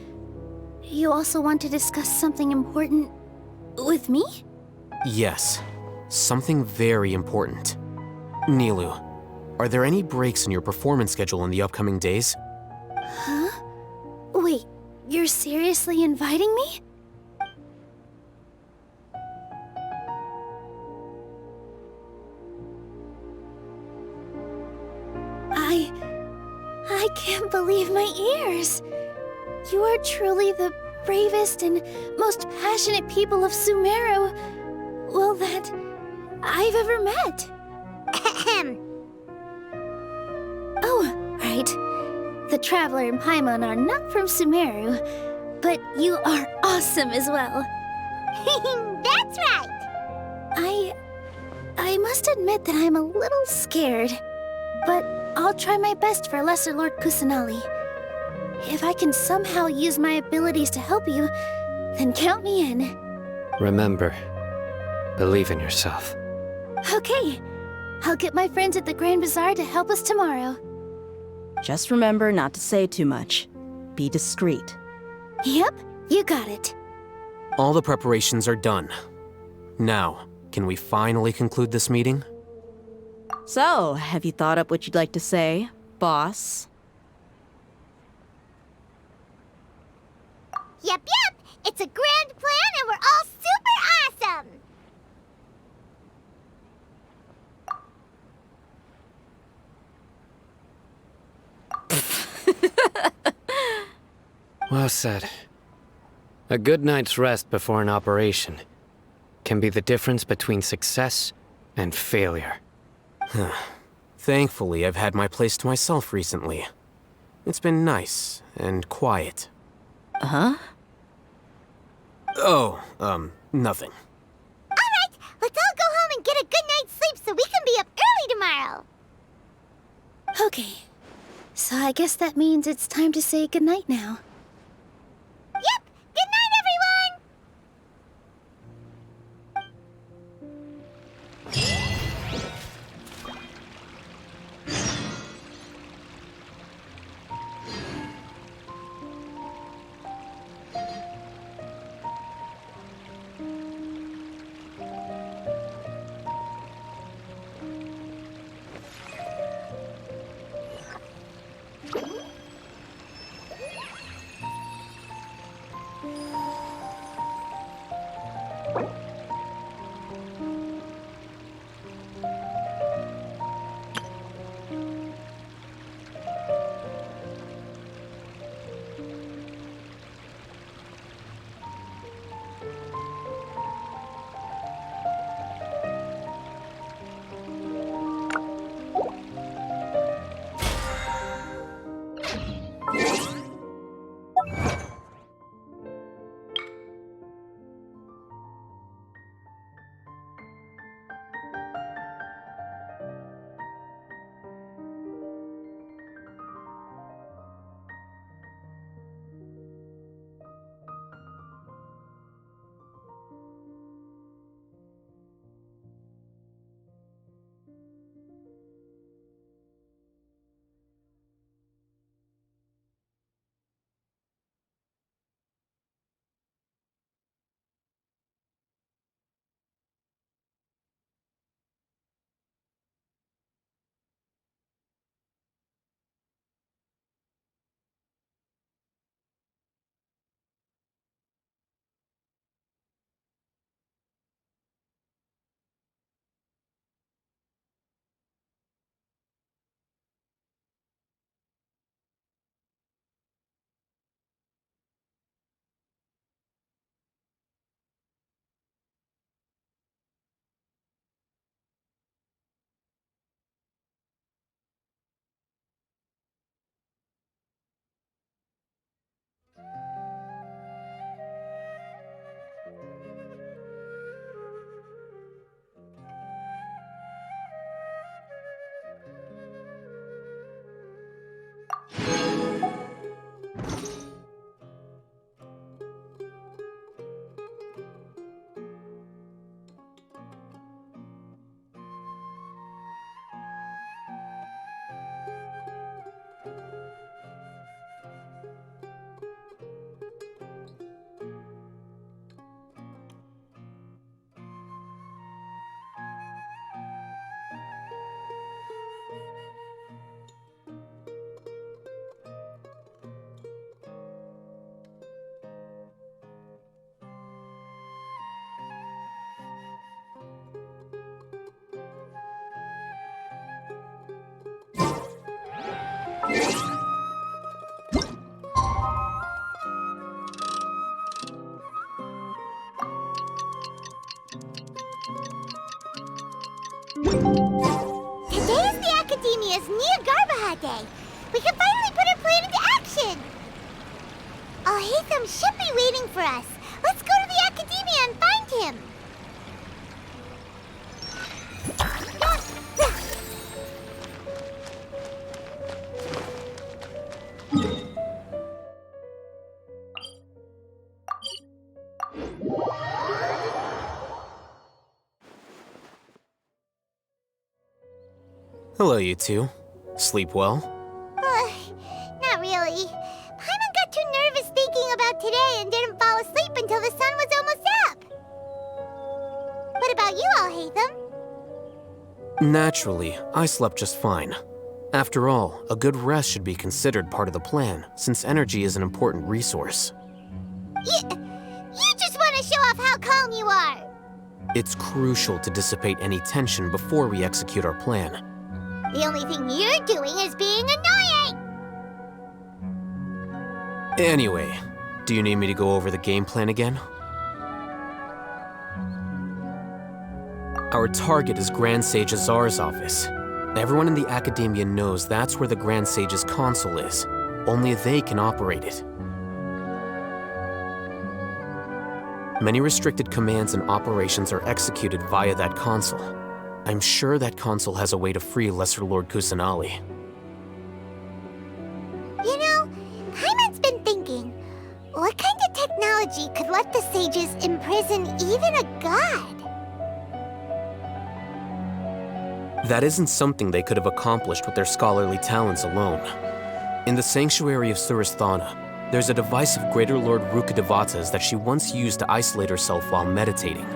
you also want to discuss something important with me? Yes. Something very important. Nilou, are there any breaks in your performance schedule in the upcoming days? Huh? Wait, you're seriously inviting me? I can't believe my ears. You are truly the bravest and most passionate people of Sumeru, well, that I've ever met. Oh, right. The Traveler and Paimon are not from Sumeru, but you are awesome as well. That's right. I must admit that I'm a little scared, but I'll try my best for Lesser Lord Kusanali. If I can somehow use my abilities to help you, then count me in. Remember, believe in yourself. Okay, I'll get my friends at the Grand Bazaar to help us tomorrow. Just remember not to say too much. Be discreet. Yep, you got it. All the preparations are done. Now, can we finally conclude this meeting? So, have you thought up what you'd like to say, boss? Yep, it's a grand plan and we're all super awesome! Well said. A good night's rest before an operation can be the difference between success and failure. Thankfully, I've had my place to myself recently. It's been nice and quiet. Huh? Oh, nothing. Alright, let's all go home and get a good night's sleep so we can be up early tomorrow. Okay, so I guess that means it's time to say goodnight now. Yep, good night, everyone! Today is the Academia's Nilou Day. We can finally put our plan into action. Alhaitham should be waiting for us. Let's go to the Academia and find him. Hello, you two. Sleep well? Not really. Paimon got too nervous thinking about today and didn't fall asleep until the sun was almost up. What about you, Alhaitham? Naturally, I slept just fine. After all, a good rest should be considered part of the plan, since energy is an important resource. You just want to show off how calm you are. It's crucial to dissipate any tension before we execute our plan. The only thing you're doing is being annoying. Anyway, do you need me to go over the game plan again? Our target is Grand Sage Azar's office. Everyone in the Academia knows that's where the Grand Sage's console is. Only they can operate it. Many restricted commands and operations are executed via that console. I'm sure that console has a way to free Lesser Lord Kusanali. You know, Paimon's been thinking, what kind of technology could let the sages imprison even a god? That isn't something they could have accomplished with their scholarly talents alone. In the Sanctuary of Surasthana, there's a device of Greater Lord Rukkhadevata's that she once used to isolate herself while meditating.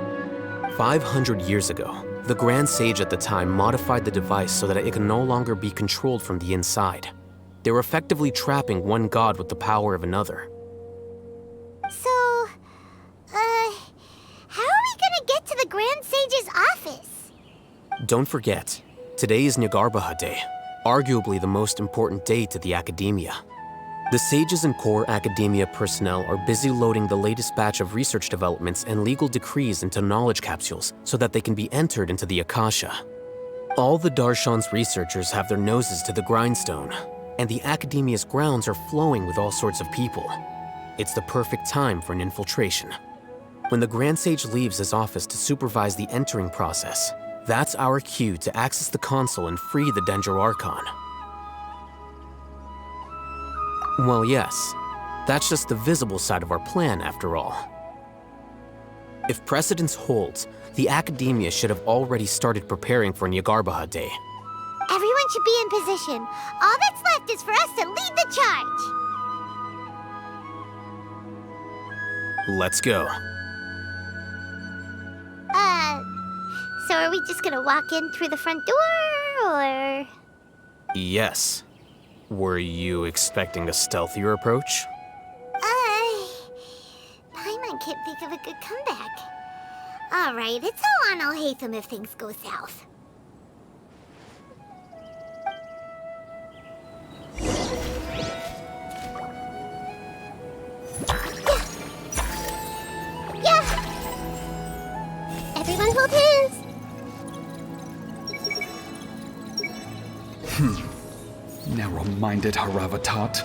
500 years ago, the Grand Sage at the time modified the device so that it can no longer be controlled from the inside. They were effectively trapping one god with the power of another. So, how are we gonna get to the Grand Sage's office? Don't forget, today is Nilou Day, arguably the most important day to the Academia. The sages and core Academia personnel are busy loading the latest batch of research developments and legal decrees into knowledge capsules so that they can be entered into the Akasha. All the Darshan's researchers have their noses to the grindstone, and the Academia's grounds are flowing with all sorts of people. It's the perfect time for an infiltration. When the Grand Sage leaves his office to supervise the entering process, that's our cue to access the console and free the Dendro Archon. Well, yes, that's just the visible side of our plan, after all. If precedence holds, the Academia should have already started preparing for Nilou Day. Everyone should be in position. All that's left is for us to lead the charge. Let's go. So are we just gonna walk in through the front door, or...? Yes. Were you expecting a stealthier approach? Paimon can't think of a good comeback. Alright, it's all on Alhaitham if things go south. Yeah! Everyone hold hands! Narrow-minded Haravatat.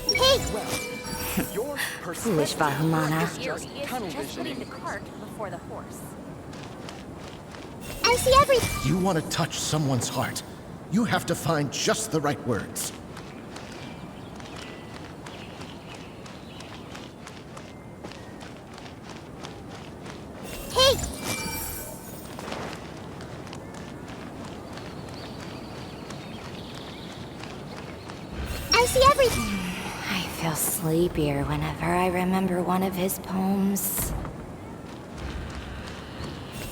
Hey! Your Foolish Vahumana. just tunnel visioning. the cart before the horse. I see everything. You want to touch someone's heart. You have to find just the right words. Hey! I see everything. I feel sleepier whenever I remember one of his poems.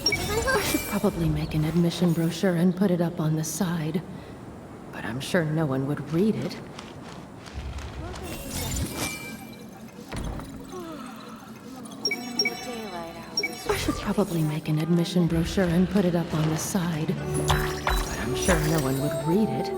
I should probably make an admission brochure and put it up on the side. But I'm sure no one would read it. I should probably make an admission brochure and put it up on the side. But I'm sure no one would read it.